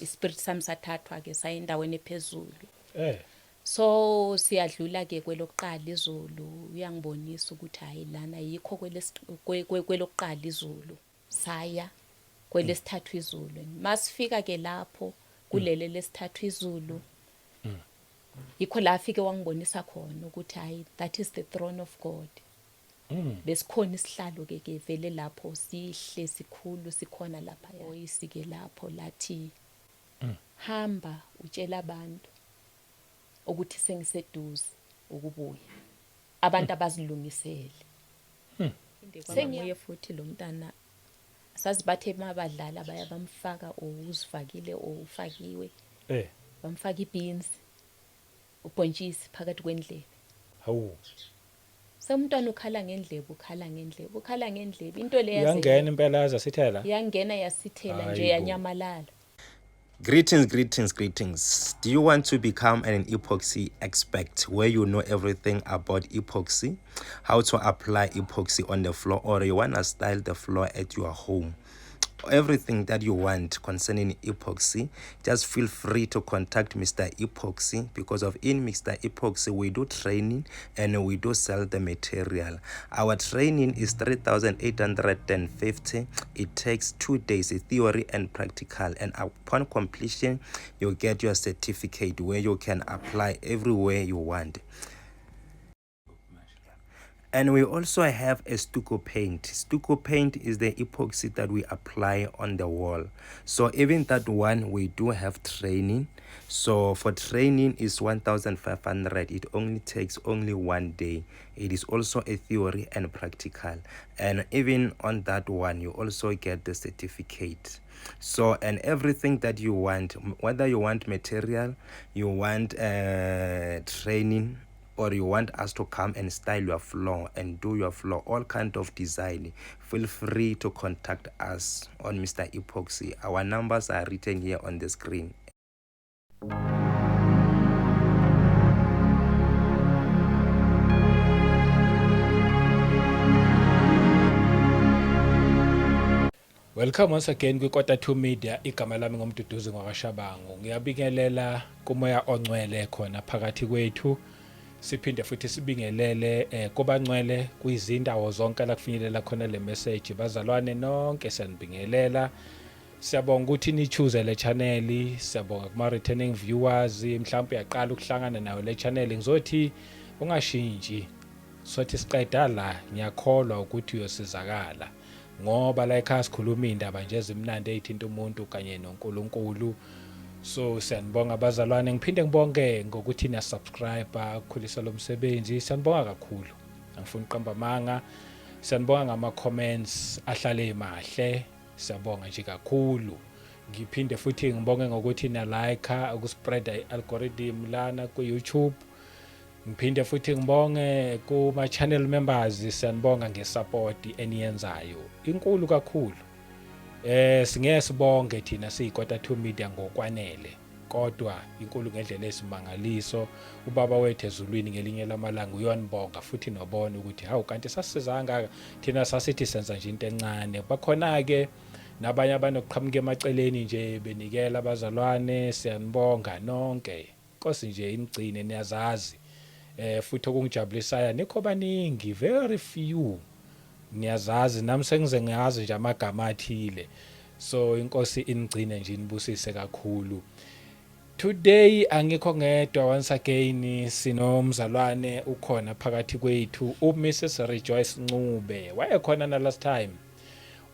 ispirit sami sathathwa ke saya endaweni ephezulu. So siyadlula ke kwelokuqala izulu uyangibonisa ukuthi hayi lana yikho kwelokuqala izulu saya kwelesithathu izulu. Masifika ke lapho kulele lesithathu izulu yikho la afike wangibonisa khona ukuthi hayi that is the throne of God. Besikhona isihlalo ke vele lapho sihle sikhulu sikhona lapha oyisike lapho lathi hamba utshela abantu ukuthi sengiseduze ukubuya abantu abazilungisele. Sengiye futhi lo mntana sazi bathe mabadlala baya bamfaka uzifakile ufakiwe bamfaka ibeans ubhontshisi phakathi kwendlebe. Hawu. Umntwana ukhala ngendlebe into le yangena impela yaza sithela yangena yasithela nje yanyamalala. Greetings. Do you want to become an epoxy expert where you know everything about epoxy, how to apply epoxy on the floor, or you want to style the floor at your home? Everything that you want concerning epoxy, just feel free to contact Mr. Epoxy, because in Mr. Epoxy we do training and we do sell the material. Our training is 3,850. It takes 2 days, theory and practical, and upon completion you get your certificate where you can apply everywhere you want. And we also have a stucco paint. Stucco paint is the epoxy that we apply on the wall. So even that one, we do have training. So for training is 1,500. It only takes 1 day. It is also a theory and practical. And even on that one, you also get the certificate. So, and everything that you want, whether you want material, you want training, or you want us to come and style your floor and do your floor, all kind of design, feel free to contact us on Mr. Epoxy. Our numbers are written here on the screen. Welcome once again kwiKota 2 Media. Igama lami ngomduduzi ngwakashabangu. Ngiyabingelela kumoya ongcwele khona phakathi kwethu. Siphinde futhi sibingelele kubangcwele kwizindawo zonke la kufinyelela khona le message. Bazalwane nonke siyanibingelela. Siyabonga ukuthi nichoose le channel. Siyabonga kuma returning viewers. Mhlawumbe yaqala ukuhlangana nayo le channel. Ngizothi ungashintshi. Sothi siqeda la ngiyakholwa ukuthi uyosizakala. Ngoba la ekhaya sikhuluma indaba nje ezimnandi ezithinta umuntu kanye noNkulunkulu. So siyanibonga bazalwane, ngiphinde ngibonge ngokuthi na subscribe ukukhulisa lo msebenzi. Siyanibonga kakhulu. Angifuni uqamba amanga. Siyanibonga ngama comments ahlale emahle. Siyabonga nje kakhulu. Ngiphinde futhi ngibonge ngokuthi na like ukuspreada i-algorithm lana ku YouTube. Ngiphinde futhi ngibonge kuma channel members, siyanibonga ngesupport eniyenzayo. Inkulu kakhulu. Singeke sibonge thina siyiKota 2 Media ngokwanele, kodwa inkulu ngendlela esimangaliso. Ubaba wethu ezulwini ngelinye lamalanga uyonibonga futhi nobona ukuthi hawu kanti sasizanga thina sasithi senza nje into encane. Bakhona ke nabanye abanokuqhamuka emaceleni nje benikela abazalwane. Siyanibonga nonke. Inkosi nje inigcine niyazazi. Futhi okungijabulisayo nikho baningi, very few. Niyazazi nami sengize ngiyazi nje amagama athile. So inkosi inigcine nje inibusise kakhulu. Today angikho ngedwa, once again sinomzalwane ukhona phakathi kwethu, uMrs Rejoice Ncube. Wayekhona na last time.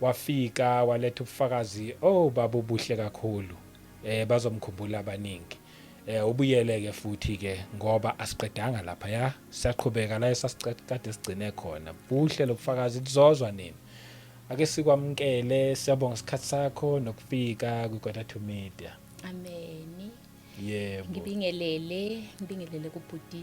Wafika waletha ubufakazi baba ubuhle kakhulu. Bazomkhumbula abaningi. Ubuyeleke futhi ke ngoba asiqedanga lapha ya, siyaqhubeka la esasicede sigcine khona. Buhle lobufakazi lizozwa nini. Ake sikwamkele, siyabonga isikhathi sakho nokufika kwiKota 2 Media. Amen. Yebo. Ngibingelele kubhuti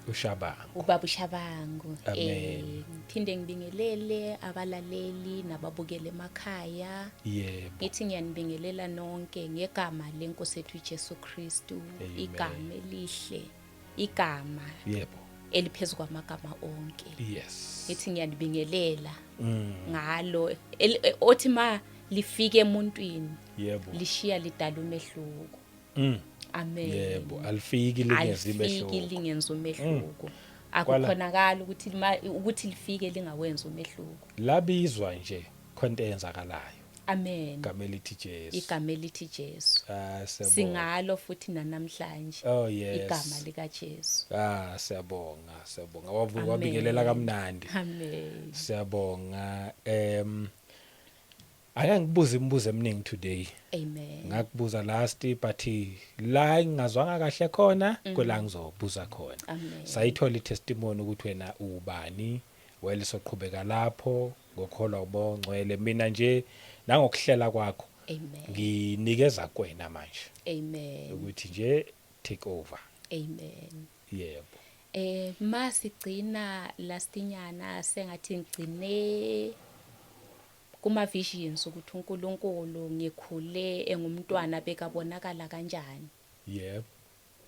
uShabangu. ubaba uShabangu. Amen. Ngiphinde ngibingelele abalaleli nababukele emakhaya. Yebo. Ngithi ngiyanibingelela nonke ngegama leNkosi yethu uJesu Kristu. Igama elihle, igama Yebo. eliphezulu kwamagama onke. Yes. Ngithi ngiyanibingelela ngalo othi lifike emuntwini yebo lishiya lidala umehluko. Amen. yebo alifiki lingenzi Alifiki imehluko lingenza umehluko. Akukhonakala ukuthi lifike lingawenza umehluko. labizwa nje khonto eyenzakalayo Amen. igama elithi Jesu Igama elithi Jesu. siyabonga Singalo futhi namhlanje oh yes igama lika Jesu. siyabonga Amen. wabingelela kamnandi Amen. siyabonga aya ngibuza imibuzo eminingi today Amen. ngakubuza last but la ngingazwanga kahle khona kwela ngizobuza khona Amen. sayithola itestimony ukuthi wena ubani well soqhubeka lapho ngokholwa ubongcwele mina nje nangokuhlela kwakho Amen. nginikeza kwena manje Amen. ukuthi nje take over Amen. yebo masigcina lastinyana sengathi ngigcine kuma visions ukuthi uNkulunkulu ngikhule engumntwana bekabonakala kanjani. yebo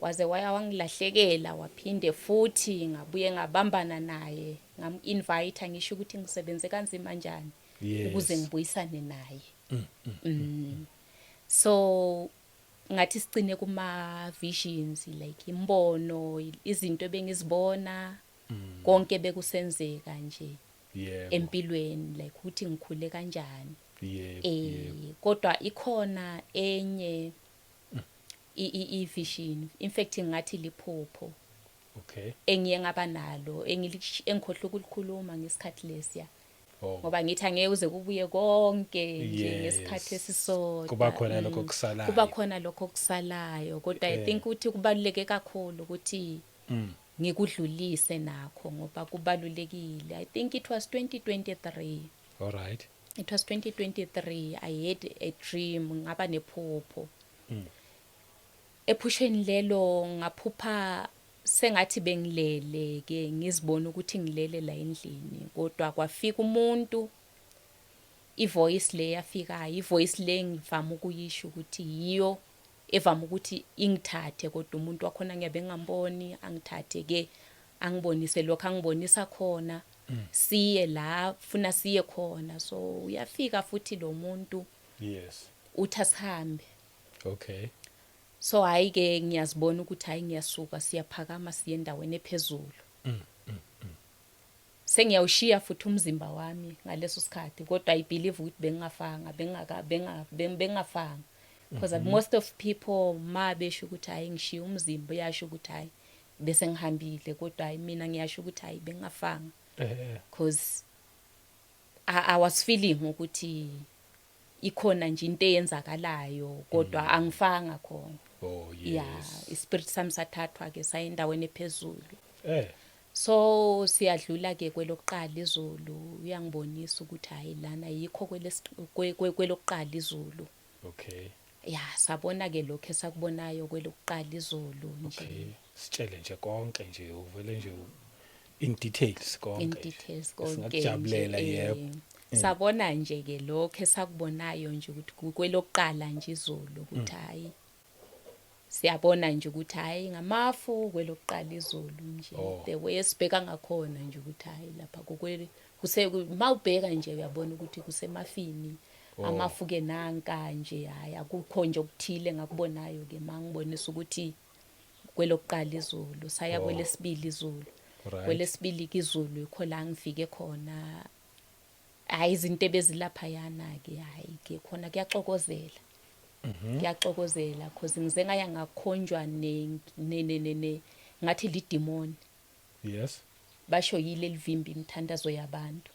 Waze wangilahlekela waphinde futhi ngabuye ngabambana naye ngam-invite ngisho ukuthi ngisebenze kanzima kanjani ukuze ngibuyisane naye. So ngathi sigcine kuma visions like imbono izinto ebengizibona konke bekusenzeka nje yebo empilweni like ukuthi ngikhule kanjani. yebo Kodwa ikhona enye i-vision in fact ngathi liphupho okay engiye ngaba nalo engikhohle ukulikhuluma ngesikhathi lesiya oh ngoba ngithi angeke uze kubuye konke nje Yes. ngesikhathi esisodwa. kuba khona lokho kusalayo Kuba khona lokho kusalayo kodwa I think ukuthi kubaluleke kakhulu ukuthi ngikudlulise nakho ngoba kubalulekile. I think it was 2023. all right It was 2023. I had a dream ngaba nephupho. Ephusheni lelo ngaphupha sengathi bengilele ke ngizibona ukuthi ngilele la endlini kodwa kwafika umuntu ivoice le yafika ivoice le ngivama ukuyisho ukuthi yiyo evama ukuthi ingithathe kodwa umuntu wakhona ngiyabe ngingamboni angithathe ke angibonise lokho angibonisa khona siye la funa siye khona so uyafika futhi lo muntu yes uthi asihambe. okay So hayi ke ngiyazibona ukuthi hayi ngiyasuka siyaphakama siye endaweni ephezulu. Sengiyawushiya futhi umzimba wami ngaleso sikhathi kodwa I believe ukuthi bengafanga because most of people besho ukuthi hayi ngishiya umzimba yasho ukuthi hayi bese ngihambile kodwa hayi mina ngiyasho ukuthi hayi bengafanga because I was feeling ukuthi ikhona nje into eyenzakalayo kodwa angifanga khona. oh yes Yeah, ispirit sami sathathwa ke saya endaweni ephezulu. eh So siyadlula ke kwelokuqala izulu uyangibonisa ukuthi hayi lana yikho kwelokuqala izulu. okay Yeah, sabona ke lokho esakubonayo kwelokuqala izulu nje. okay sitshele nje konke nje uvele nje in details konke In details konke. singakujabulela yebo Sabona nje ke lokho esakubonayo nje ukuthi kwelokuqala nje izulu ukuthi hayi siyabona nje ukuthi hayi ngamafu kwelokuqala izulu nje the way esibheka ngakhona nje ukuthi hayi lapha mawubheka nje uyabona ukuthi kusemafini amafu ke nanka nje hayi akukho nje okuthile ngakubonayo ke mangibonisa ukuthi kwelokuqala izulu saya kwelesibili izulu kwelesibili izulu ikho la ngifike khona hayi izinto ebezilapha yana ke hayi ke khona kuyaxokozela. Kuyaxokozela because ngize ngaya ngakhonjwa ngathi lidemon. yes Basho yile livimbi imithandazo yabantu.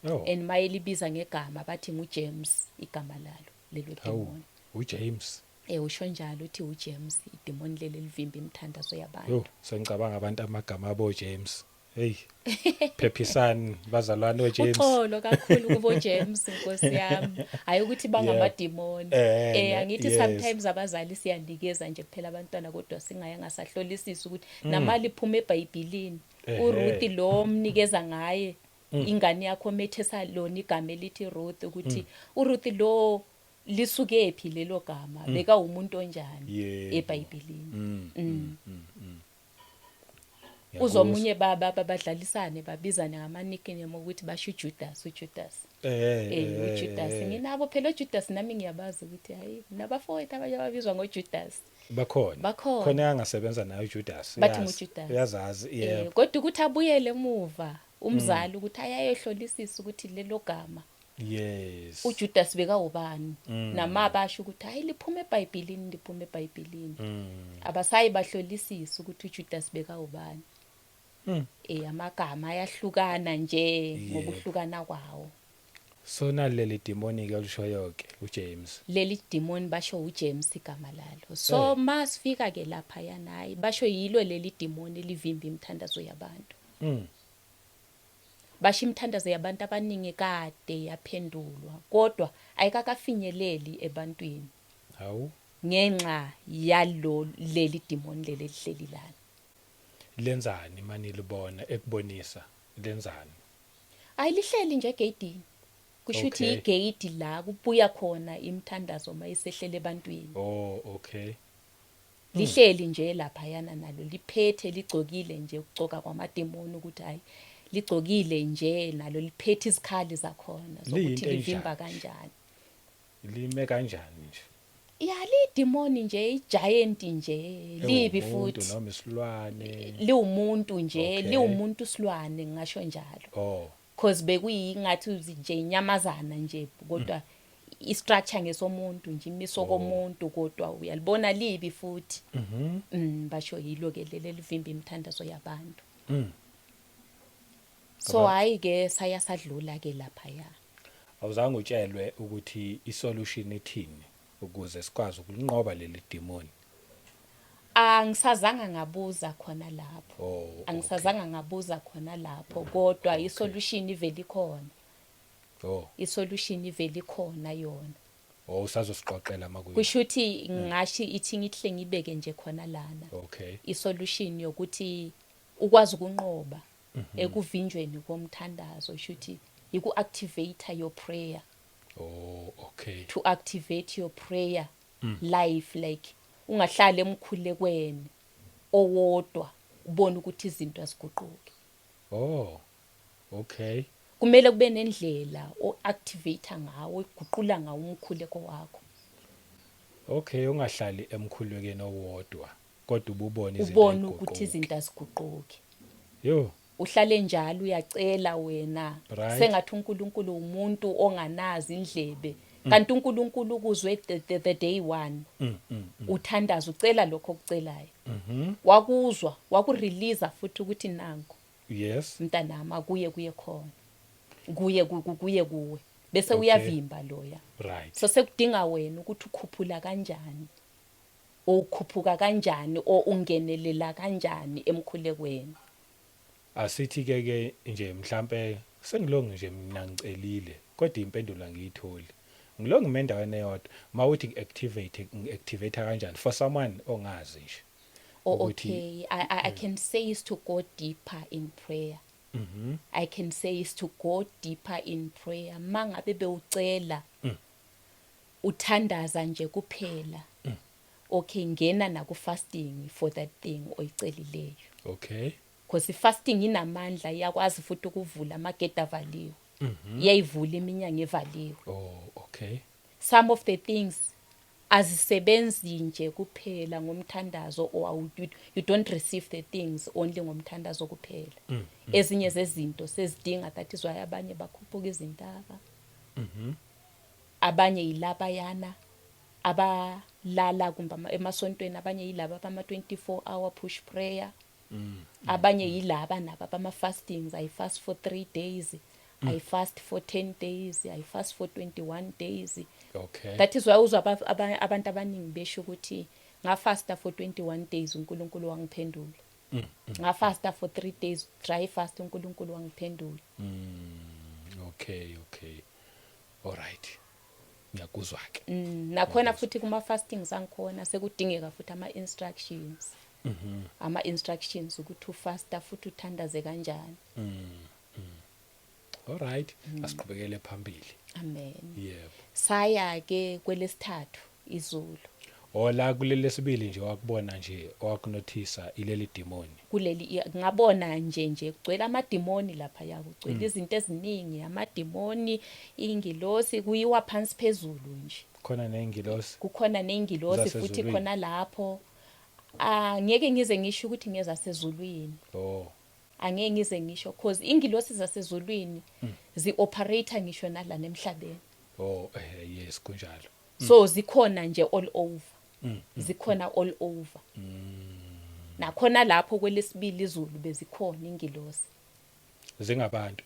oh And mayelibiza ngegama bathi nguJames igama lalo lelo demon. uJames Usho njalo uthi uJames idemon lelo livimbi imithandazo yabantu. yo sengicabanga abantu amagama abo James hey phephisani bazalwane oJames Uxolo kakhulu kubo James Nkosi yami hayi ukuthi bangamademon angithi sometimes abazali siyanikeza nje kuphela abantwana kodwa singaya ngasahlolisisa ukuthi namali iphuma eBhayibhelini uRuth lo omnikeza ngaye ingane yakho methesa lona igama elithi Ruth ukuthi uRuth lo lisuke phi lelo gama beka umuntu onjani eBhayibhelini. uzomunye baba badlalisane babizane ngama nickname ukuthi basho uJudas uJudas nginabo phela uJudas nami ngiyabazi ukuthi hayi nabafowethu abanye ababizwa ngoJudas bakhona khona angasebenza naye uJudas bathi nguJudas uyazazi yebo kodwa ukuthi abuyele emuva umzali ukuthi ayayehlolisisa ukuthi lelo gama yes uJudas beka ubani namabasho ukuthi hayi liphuma eBhayibhelini abasayi bahlolisisa ukuthi uJudas beka ubani amagama ayahlukana nje ngokuhlukana kwawo so naleli demonic olushoyo ke uJames leli demon basho uJames igama lalo so masifika ke lapha yanayi basho yilo leli demon livimba imithandazo yabantu basho imithandazo yabantu abaningi kade yaphendulwa kodwa ayikakafinyeleli ebantwini hawu ngenxa yalo leli demon leli lihleli lana lenzani manje libona ekubonisa lenzani ayilihleli nje egedini kusho ukuthi igate la kubuya khona imithandazo mayisehlele ebantwini okay lihleli nje lapha yana nalo liphethe ligcokile nje ukugcoka kwamademoni ukuthi hayi ligcokile nje nalo liphethe izikhali zakhona zokuthi livimba kanjani lime kanjani nje lidemoni nje igiant nje libi futhi umuntu noma isilwane liwumuntu nje liwumuntu silwane ngisho njalo cause bekuyingathi nje inyamazana nje kodwa istructure ngesomuntu nje imiso komuntu kodwa uyalibona libi futhi basho yilo ke leli livimba imithandazo yabantu so hayi ke sayasadlula ke lapha ya awuzange utshelwe ukuthi isolution ethini ukuze sikwazi ukunqoba leli demoni angisazanga ngabuza khona lapho angisazanga ngabuza khona lapho kodwa isolution iveli khona isolution iveli khona yona usazosiqoqela makuyi kusho ukuthi ngashi ithi ngihle ngibeke nje khona lana isolution yokuthi ukwazi ukunqoba ekuvinjweni komthandazo shuthi iku-activate your prayer to activate your prayer life like ungahlala emkhulekweni owodwa ubone ukuthi izinto aziguquki kumele kube nendlela o-activate ngawo iguqula ngawo umkhuleko wakho ungahlali emkhulekweni owodwa kodwa ubone ukuthi izinto aziguquki uhlale njalo uyacela wena sengathi uNkulunkulu umuntu onganazi indlebe kanti uNkulunkulu ukuzwe the day one uthandaza ucela lokho okucelayo wakuzwa wakurelease futhi ukuthi nanku mntanami kuye khona kuye bese uyavimba loya so sekudinga wena ukuthi ukhuphula kanjani okhuphuka kanjani ungenelela kanjani emkhulekweni asithi ke nje mhlambe sengilonge nje mina ngicelile kodwa impendulo angiyitholi ngilonge mendaweni eyodwa mawuthi ngiactivate kanjani for someone ongazi nje I can say is to go deeper in prayer I can say is to go deeper in prayer mangabe bewucela uthandaza nje kuphela ngena na ku fasting for that thing oyicelileyo because fasting inamandla iyakwazi futhi ukuvula amagate avaliwe iyayivula iminyango evaliwe some of the things azisebenzi nje kuphela ngomthandazo or you don't receive the things only ngomthandazo kuphela ezinye zezinto sezidinga that is why abanye bakhuphuka izintaba abanye yilaba yana abalala kumbe emasontweni abanye yilaba bama 24 hour push prayer abanye yilaba naba bama fastings I fast for 3 days I fast for 10 days I fast for 21 days that is why uzwa abantu abaningi besho ukuthi ngafasta for 21 days uNkulunkulu wangiphendula ngafasta for 3 days dry fast uNkulunkulu wangiphendula okay alright ngiyakuzwa ke nakhona futhi kuma fastings angikhona sekudingeka futhi ama instructions ama instructions ukuthi ufasta futhi uthandaze kanjani alright asiqhubekele phambili amen yebo saya ke kwelesithathu izulu ola kuleli sibili nje wakubona nje wakunothisa ileli demoni kuleli ngabona nje kugcwele amadimoni lapha yakugcwele izinto eziningi amadimoni ingilosi kuyiwa phansi phezulu nje khona nengilosi kukhona nengilosi futhi Zasezulwini. khona lapho angeke ngize ngisho ukuthi ngeza sezulwini oh angeke ngize ngisho cause ingilosi zasezulwini zi-operator ngisho nalana emhlabeni oh yes kunjalo so zikhona nje all over zikhona all over nakhona lapho kwelesibili izulu bezikhona ingilosi zingabantu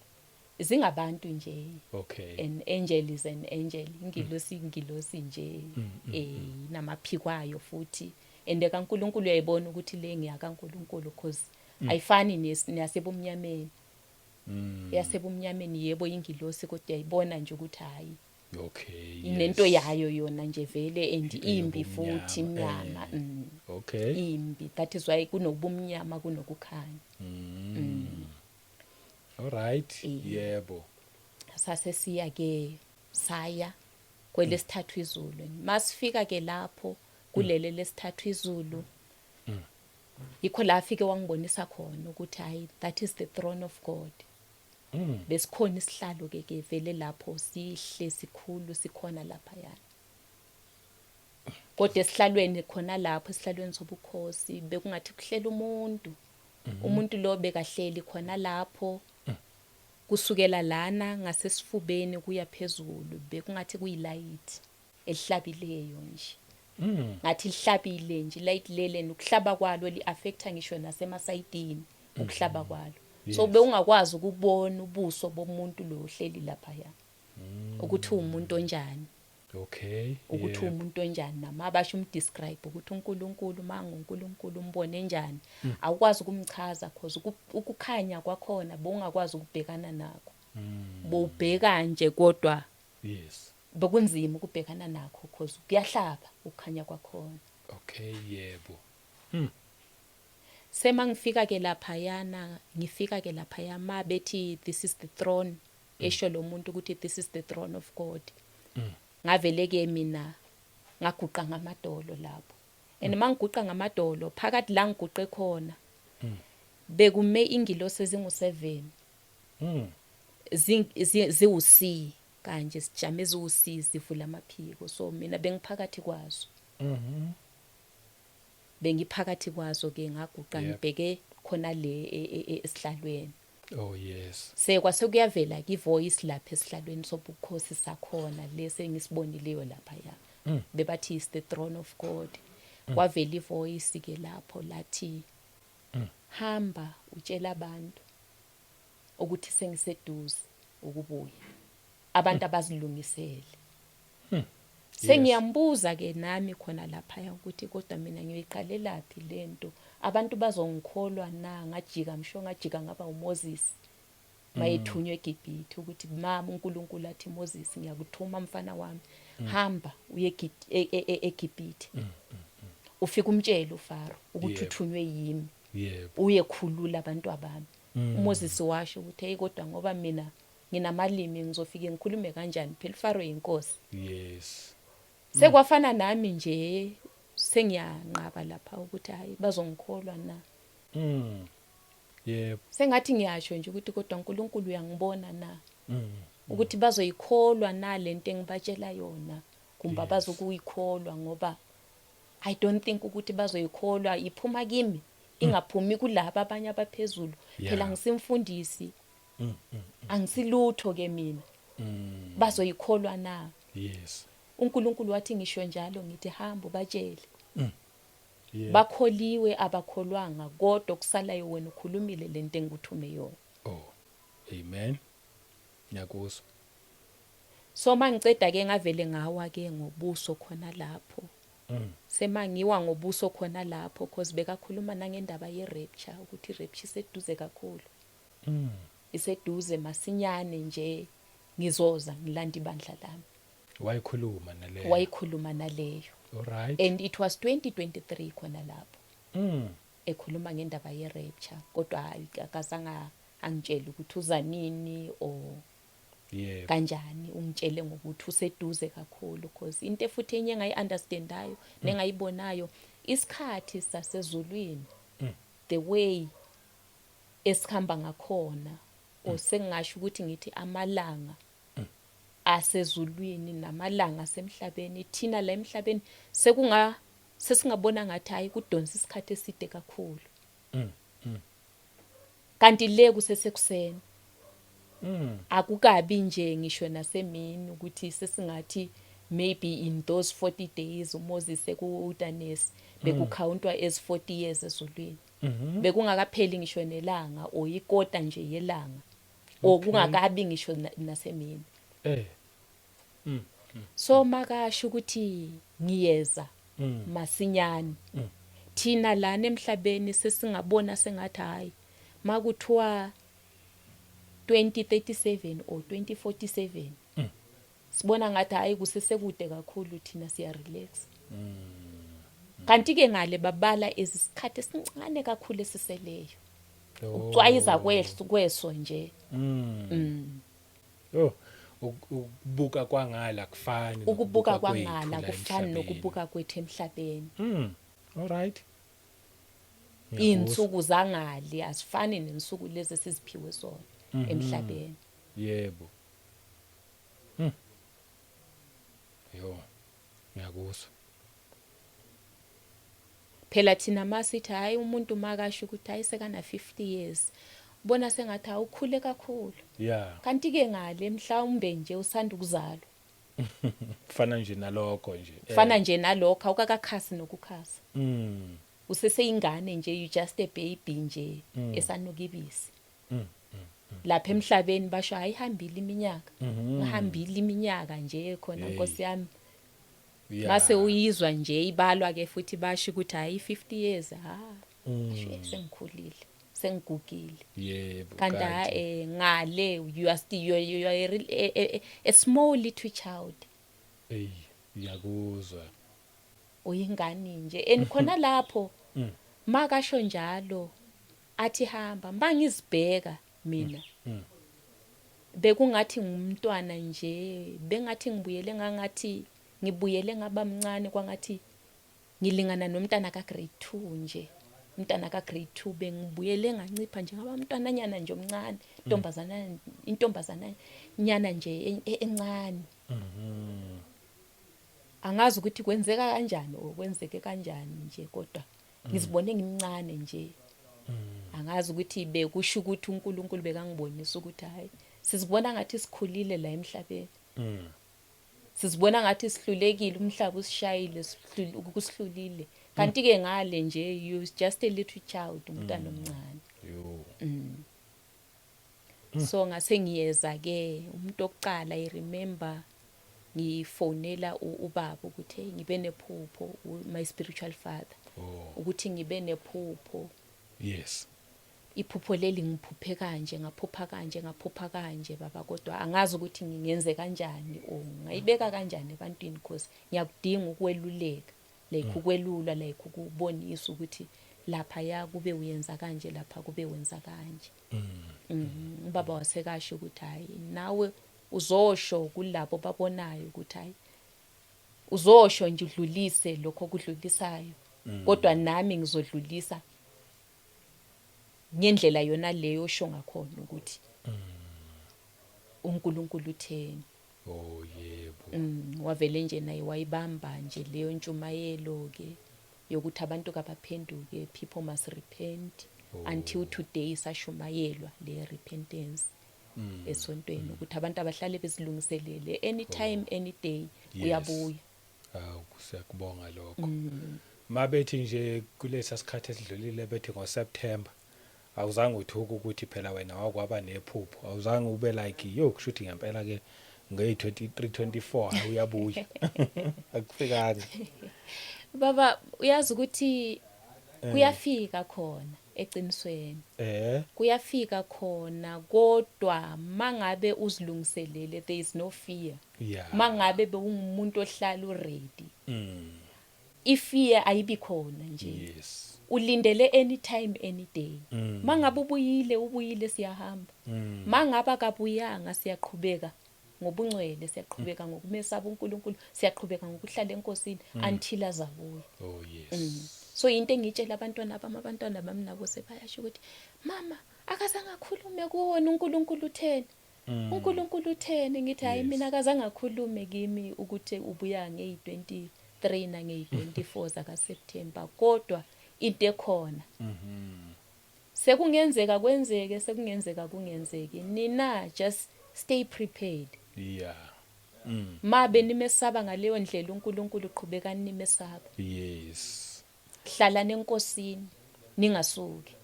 zingabantu nje okay an angel is an angel ingilosi nje namaphikwayo futhi ende kaNkuluNkulu uyayibona ukuthi le ngiyakaNkuluNkulu cause ayifani nesebumnyameni yasebumnyameni yebo ingilosi kodwa uyayibona nje ukuthi hayi okay inento yes. yayo yona nje vele and imbi futhi Eyobumnyama, imnyama okay imbi that is why kunokubumnyama kunokukhanya all right yebo sase siya ke saya kwelesithathu izulu masifika ke lapho kulele lesithathu izulu yikho la afike wangibonisa khona ukuthi hayi that is the throne of God besikhona isihlalo ke vele lapho sihle sikhulu sikhona lapha yana kodwa esihlalweni khona lapho esihlalweni sobukhosi bekungathi kuhlela umuntu lo bekahleli khona lapho kusukela lana ngasesifubeni kuya phezulu bekungathi kuyilayithi elihlabileyo nje ngathi lihlabile nje light lele nokuhlaba kwalo liaffecta ngisho nasemasayidini ukuhlaba kwalo so bewungakwazi ukubona ubuso bomuntu lo ohleli lapha ya ukuthi umuntu onjani okay ukuthi umuntu onjani namabasho umdescribe ukuthi uNkulunkulu manga uNkulunkulu umbone njani awukwazi ukumchaza cause ukukhanya kwakhona bowungakwazi ukubhekana nakho bowubheka nje kodwa yes bekunzima ukubhekana nakho cause kuyahlaba ukukhanya kwakhona okay yebo sema ngifika ke lapha yana ngifika ke lapha yama bethi this is the throne esho lo muntu ukuthi this is the throne of God ngavele ke mina ngaguqa ngamadolo lapho and mangiguqa ngamadolo phakathi la ngiguqe khona bekume ingilosi ezingu7 ziwuC kanje sijame eziwuC zivula amaphiko so mina bengiphakathi kwazo bengiphakathi kwazo ke ngaguqa ngibheke khona le esihlalweni oh yes sekwase kuyavela ke ivoice lapha esihlalweni sobukhosi sakhona lese ngisibonileyo lapha ya bebathi is the throne of God kwavela ivoice ke lapho lathi hamba utshela abantu ukuthi sengiseduze ukubuya abantu abazilungisele sengiyambuza ke nami khona lapha ukuthi kodwa mina ngiyiqalelaphi lento abantu bazongikholwa na ngajika ngajika ngaba uMoses mayethunywe eGibhithe ukuthi mama uNkulunkulu athi Moses ngiyakuthuma mfana wami hamba uye eGibhithe ufika umtshele uFaro ukuthi uthunywe yimi uye khulula abantu abami uMoses washo ukuthi hey kodwa ngoba mina nginamalimi ngizofike ngikhulume kanjani phela uFaro inkosi yes sekwafana nami nje sengiyanqaba lapha ukuthi hayi bazongikholwa na yebo sengathi ngiyasho nje ukuthi kodwa uNkulunkulu uyangibona na ukuthi bazoyikholwa na lento engibatshela yona kumba bazokuyikholwa ngoba I don't think ukuthi bazoyikholwa iphuma kimi ingaphumi kulabo abanye abaphezulu phela ngisimfundisi angisilutho ke mina bazoyikholwa na yes uNkulunkulu wathi ngisho njalo ngithi hamba ubatshele bakholiwe abakholwanga kodwa kusalayo wena ukhulumile lento engikuthume yona oh amen ngiyakuzwa so mangiceda ke ngavele ngawa ke ngobuso khona lapho semangiwa ngobuso khona lapho cause bekakhuluma nangendaba ye-rapture ukuthi i-rapture iseduze kakhulu iseduze masinyane nje ngizoza ngilanda ibandla lami wayikhuluma naleyo alright and it was 2023 khona lapho ekhuluma ngendaba ye-rapture kodwa akazange angitshela ukuthi uza nini or Yebo. kanjani ungitshele ngokuthi useduze kakhulu because into futhi enye engayi-understandayo nengayibonayo isikhathi sasezulwini the way esikhamba ngakhona or sengingasho ukuthi ngithi amalanga asezulwini namalanga asemhlabeni thina la emhlabeni sesingabona ngathi hayi kudonsa isikhathi eside kakhulu kanti le kusesekuseni akukabi nje ngisho nasemini ukuthi sesingathi maybe in those 40 days uMoses ekuwilderness bekukhawuntwa as 40 years ezulwini bekungakapheli ngisho nelanga or ikota nje yelanga or kungakabi ngisho nasemini so makasho ukuthi ngiyeza masinyane thina lana emhlabeni sesingabona sengathi hayi makuthiwa 2037 or 2047 sibona ngathi hayi kusesekude kakhulu thina siya relax kanti ke ngale babala isikhathi esincane kakhulu esiseleyo ucwayiza kweso nje ukubuka kwangala kufani ukubuka kwangala kufani nokubuka kwethu emhlabeni all right insuku zangali asifani nensuku lezi siziphiwe zona emhlabeni yebo yo ngiyakuzwa phela thina masithi hayi umuntu makasho ukuthi hayi sekana 50 years bona sengathi awukhule kakhulu yeah kanti ke ngale mhlawumbe nje usanda ukuzalwa fana nje nalokho nje fana nje nalokho awukakakhasi nokukhasa useseyingane nje you just a baby nje esanokibisi lapha emhlabeni basho ayihambile iminyaka ngihambile iminyaka nje khona Nkosi yami mase uyizwa nje ibalwa ke futhi basho ukuthi hayi 50 years sengikhulile sengigugile yebo kanti ngale you are still you are a small little child ngiyakuzwa uyingane nje enikhona lapho makasho njalo athi hamba mbangizibheka mina bekungathi ngumntwana nje bengathi ngibuyele ngathi ngibuyele ngaba mncane kwangathi ngilingana nomntana ka grade 2 nje umntana ka grade 2 bengibuyele ngancipha nje ngaba umntwananyana nje omncane intombazana nyana nje encane angazi ukuthi kwenzeka kanjani okwenzeke kanjani nje kodwa ngizibone ngimncane nje angazi ukuthi bekusho ukuthi uNkulunkulu bekangibonisa ukuthi hayi sizibona ngathi sikhulile la emhlabeni sizibona ngathi sihlulekile umhlaba usishayile ukusihlulile kanti ke ngale nje you just a little child umntana omncane so ngase ngiyeza ke umuntu oqala I remember ngifonela ubaba ukuthi ngibe nephupho my spiritual father ukuthi ngibe nephupho yes iphupho leli ngiphuphe kanje ngaphupha kanje baba kodwa angazi ukuthi ngingenze kanjani o ngayibeka kanjani ebantwini because ngiyakudinga ukweluleka like ukwelulwa like ukubonisa ukuthi lapha ya kube uyenza kanje lapha kube wenza kanje ubaba wasekasho ukuthi hayi nawe uzosho kulabo babonayo ukuthi hayi uzosho nje udlulise lokho kudlulisayo kodwa nami ngizodlulisa ngendlela yona leyo osho ngakhona ukuthi uNkulunkulu utheni yebo wavele nje naye wayibamba nje leyo ntshumayelo ke yokuthi abantu kabaphenduke people must repent until today sashumayelwa le repentance esontweni ukuthi abantu abahlale bezilungiselele anytime any day uyabuya kusiyakubonga lokho mabethi nje kulesa sikhathi esidlulile bethi ngoSeptember awuzange uthuka ukuthi phela wena wakwaba nephupho awuzange ube like kushuthi ngempela ke nge-23-24 uyabuya akufikanga baba uyazi ukuthi kuyafika khona eqinisweni kuyafika khona kodwa mangabe uzilungiselele there is no fear mangabe bewungumuntu ohlala uready ifear ayibi khona nje ulindele anytime any day mangabe ubuyile siyahamba mangaba kabuyanga siyaqhubeka ngobungcwele, siyaqhubeka ngokumesaba uNkulunkulu, siyaqhubeka ngokuhlala enkosini until azabuya. Oh yes. So into engitshela abantwana bami nabo sebayasho ukuthi mama akazange akhulume kuwona uNkulunkulu utheni. uNkulunkulu utheni? Ngithi hayi mina akazange akhulume kimi ukuthi ubuya nge-23 na nge-24 zaka September, kodwa into ekhona. Sekungenzeka kwenzeke, sekungenzeka kungenzeki. Nina just stay prepared. Yeah. Mabe nimesaba ngaleyo ndlela uNkulunkulu uqhubeka nimesaba. Yes. Hlala nenkosini ningasuki.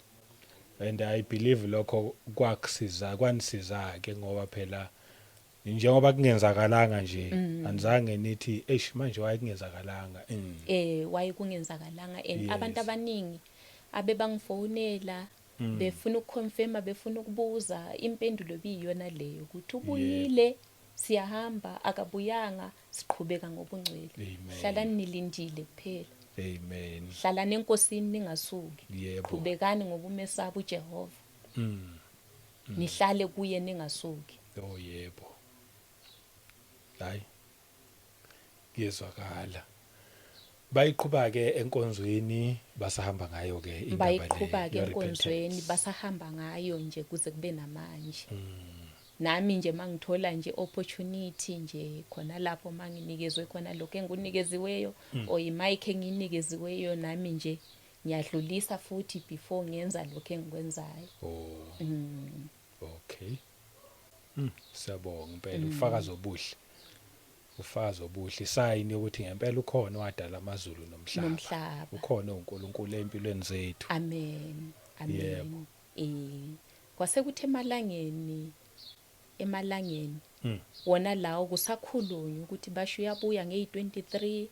And I believe lokho kwanisiza ke ngoba phela njengoba kungenzakalanga nje anizange nithi eish manje wayekungenzakalanga. Waye kungenzakalanga and abantu abaningi abebangifonela befuna ukuconfirma, befuna ukubuza, impendulo biyiyona leyo ukuthi ubuyile, siyahamba, akabuyanga, siqhubeka ngobungcwele. Hlala nilindile kuphela. Amen. Hlala nenkosini ningasuki. Yebo. Qhubekani ngokumesaba uJehova. Nihlale kuye ningasuki. Oh yebo. Hayi. Ngiyezwakala. Bayiqhubha ke enkonzweni basahamba ngayo ke indaba le. Bayiqhubha ke enkonzweni basahamba ngayo nje kuze kube namanje. Nami nje mangithola nje opportunity nje khona lapho manginikezwe khona lokho engunikeziweyo or imic enginikeziweyo, nami nje ngiyadlulisa futhi before ngenza lokho engikwenzayo. Okay. Siyabonga impela ufakazi obuhle. Ufakazi obuhle isayini ukuthi ngempela ukhona wadala amazulu nomhlaba. Ukhona uNkulunkulu empilweni zethu. Amen. Amen. Yebo. Kwase kuthi emalangeni wona lawo kusakhulunywa ukuthi basho uyabuya nge-23,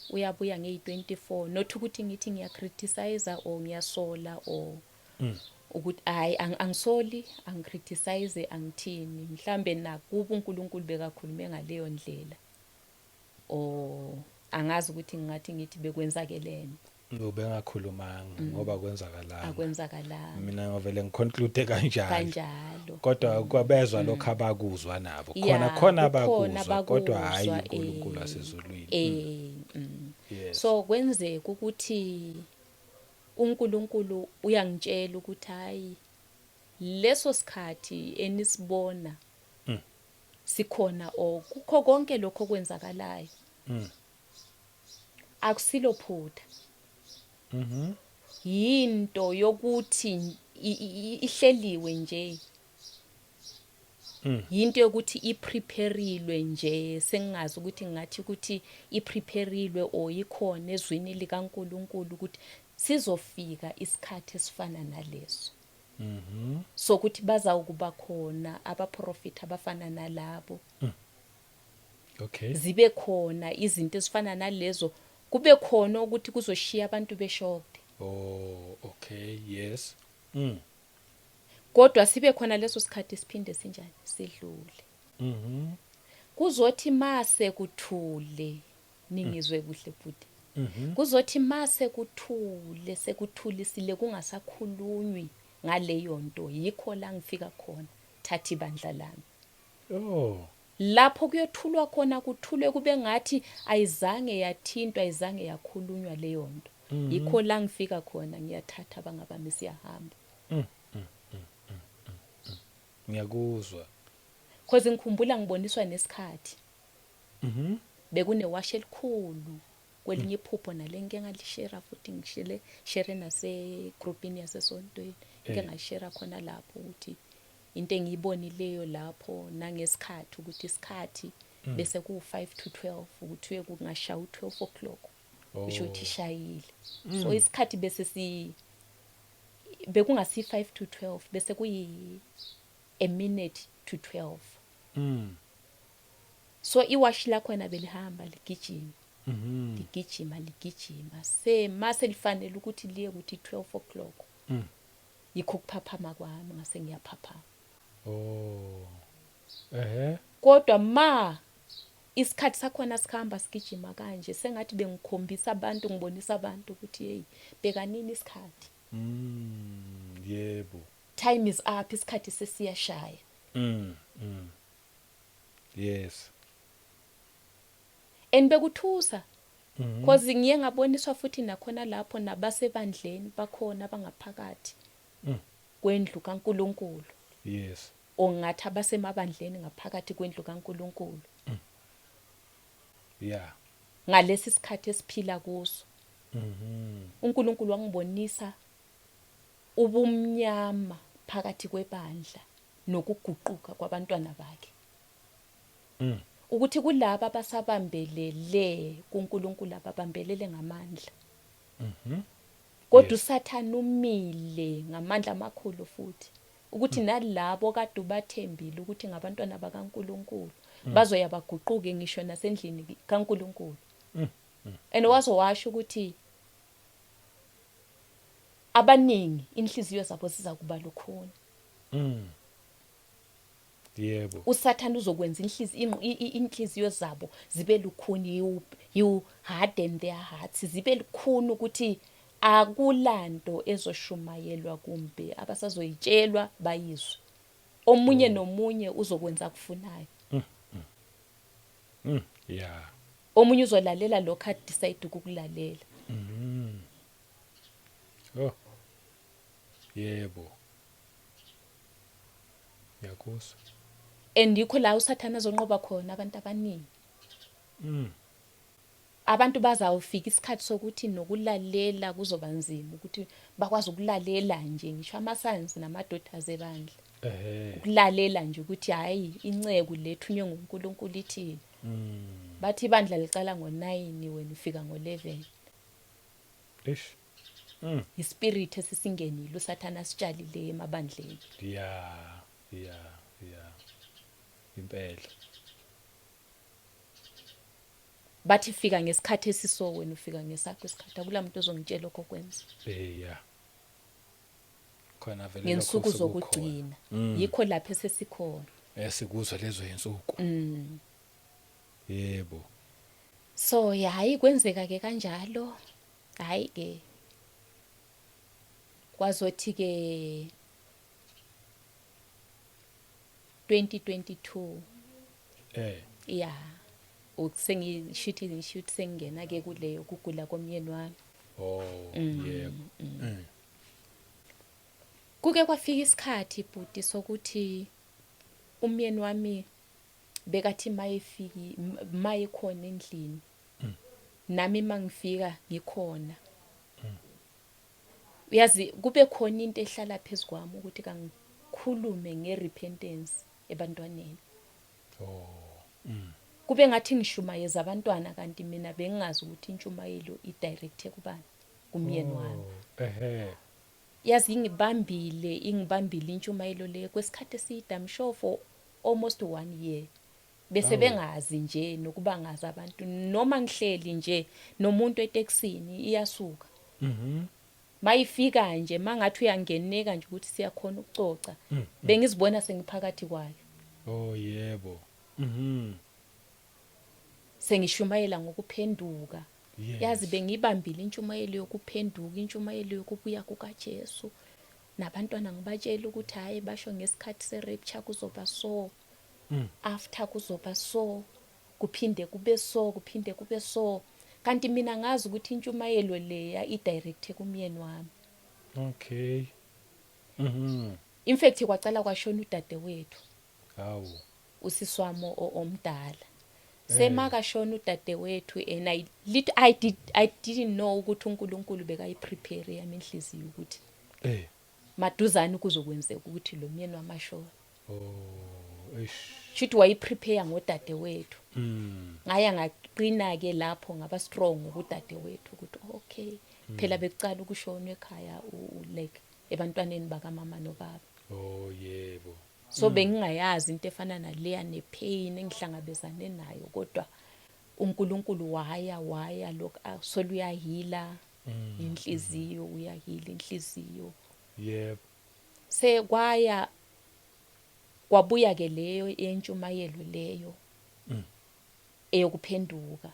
uyabuya nge-24, not ukuthi ngithi ngiyacriticize or ngiyasola or ukuthi hayi angisoli, angicriticize, angithini, mhlambe nakuba uNkulunkulu bekakhulume ngaleyo ndlela or angazi ukuthi ngithi bekwenzakelene. Bengakhulumanga ngoba kwenzakalanga. Akwenzakalanga. Mina ngivele ngiconclude kanjalo. Kodwa kwabezwa lokho abakuzwa nabo. Khona abakuzwa kodwa hayi uNkulunkulu asezulwini. So kwenzeka ukuthi uNkulunkulu uyangitshela ukuthi hayi leso sikhathi enisibona sikhona o kukho konke lokho kwenzakalayo. Akusilo phutha. Yinto yokuthi ihleliwe nje. Yinto yokuthi iprepareilwe nje, sengazi ukuthi ngathi ukuthi iprepareilwe or ikhona ezwini likaNkulunkulu ukuthi sizofika isikhathi esifana naleso. So ukuthi bazawukuba khona abaprofeti abafana nalabo. Okay. Zibe khona izinto ezifana nalezo, kube khona ukuthi kuzoshiya abantu beshoked. Oh, okay, yes. Kodwa sibe khona leso sikhathi siphinde sinjani sidlule. Kuzothi mase kuthule, ningizwe kuhle futhi. Kuzothi mase kuthule, sekuthulisile kungasakhulunywi ngaleyo nto, yikho la ngifika khona thatha ibandla lami. Oh. Lapho kuyothulwa khona kuthule kube ngathi ayizange yathintwa, ayizange yakhulunywa leyo nto. Yikho la ngifika khona ngiyathatha abangabami siyahamba. Ngiyakuzwa. Because ngikhumbula ngiboniswa nesikhathi. Bekune wash elikhulu kwelinye iphupho nalenge ngalishare futhi share nase groupini yasesontweni. Nke ngashare khona lapho ukuthi into engiyibonileyo lapho nangesikhathi ukuthi isikhathi bese ku5 to 12 ukuthi uye kungashaya u12 o'clock. Bisho ukuthi ishayile. So isikhathi bese bekungasi 5 to 12 bese kuyi a minute to 12. So iwash lakho na belihamba ligijima. Ligijima mase lifanele ukuthi liye ukuthi 12 o'clock. Yikho kuphaphama kwami ngase ngiyaphaphama. Oh. Kodwa isikhathi sakhona sikhamba sigijima kanje sengathi bengikhombisa abantu, ngibonisa abantu ukuthi hey bekanini isikhathi. Yebo. Time is up, isikhathi sesiyashaya. Yes. and bekuthusa cause ngiye ngaboniswa futhi nakhona lapho nabasebandleni bakhona abangaphakathi kwendlu kaNkuluNkulu Yes. ongathi abasemabandleni ngaphakathi kwendlu kaNkuluNkulu Yeah. ngalesi sikhathi esiphila kuso uNkulunkulu wangibonisa ubumnyama phakathi kwebandla nokuguquka kwabantwana bakhe ukuthi kulabo abasabambelele kuNkulunkulu ababambelele ngamandla kodwa uSathane umile ngamandla amakhulu futhi ukuthi nalabo kade ubathembile ukuthi ngabantwana bakaNkulunkulu bazoya baguquke ngisho nasendlini kaNkulunkulu and wazowasho ukuthi abaningi inhliziyo zabo ziza kuba lukhuni Yebo. uSathane uzokwenza inhliziyo zabo zibe lukhuni you harden their hearts zibe lukhuni ukuthi akulanto ezoshumayelwa kumbe abasazoyitshelwa bayizwe omunye nomunye uzokwenza kufunayo Yeah. omunye uzolalela lokho a decide ukukulalela Oh. Yebo. Yakuzwa. andikho la uSathane azonqoba khona abantu abaningi abantu bazawufika isikhathi sokuthi nokulalela kuzoba nzima ukuthi bakwazi ukulalela nje ngisho ama-sons nama-daughters ebandla ukulalela nje ukuthi hayi inceku lethunywe nguNkulunkulu ithini bathi ibandla licala ngo-9 wena ufika ngo-11 Ish. ispirit esisingenile uSathane asitshalile emabandleni Yeah. Impela. bathi fika ngesikhathi esiso wena ufika ngesakho isikhathi akula muntu ozongitshela lokho kwenza Yeah. Khona vele ngensuku lokho sekukhona. zokugcina yikho lapho esesikhona Sikuzwa lezo insuku. Yebo. so hayi kwenzeka ke kanjalo hayi ke kwazothi ke 2022 yeah usengishuthi sengena ke kuleyo kugula komyeni wami Oh, yebo. kuke kwafika isikhathi bhuti sokuthi umyeni wami bekathi maye khona endlini nami mangifika ngikhona uyazi kube khona into ehlala phezukwami ukuthi kangikhulume ngerepentance ebantwaneni kube ngathi ngishumayeza abantwana kanti mina bengingazi ukuthi intshumayelo idirect kubani kumyeni wami yazi ingibambile intshumayelo le kwesikhathi eside I'm sure for almost 1 year bese bengazi nje nokuba ngazi abantu noma ngihleli nje nomuntu eTexini iyasuka mayifika nje mangathi uyangeneka nje ukuthi siyakhona ukucoca bengizibona sengiphakathi kwayo oh yebo sengishumayela ngokuphenduka yazi bengibambile intshumayelo yokuphenduka intshumayelo yokubuya kukaJesu nabantwana ngibatshela ukuthi hayi basho ngesikhathi serapture kuzoba so after kuzoba so kuphinde kube so kanti mina ngazi ukuthi intshumayelo leya idirect kumyeni wami okay in fact kwacala kwashona udadewethu hawu usiswamo omdala semakashona udadewethu and I didn't know ukuthi uNkulunkulu bekayiprepare yami inhliziyo ukuthi maduzane kuzokwenzeka ukuthi lo myeni wamashona shithi wayiprepare ngodadewethu ngaya ngaqina ke lapho ngaba strong ngudadewethu ukuthi okay phela bekucala ukushona ekhaya like ebantwaneni bakamama nobaba oh yebo so bengingayazi into efana naleya nepain engihlangabezane nayo kodwa uNkulunkulu waya lokho soluyahila inhliziyo uyahila inhliziyo yebo sekwaya kwabuya ke leyo yentshumayelo leyo eyokuphenduka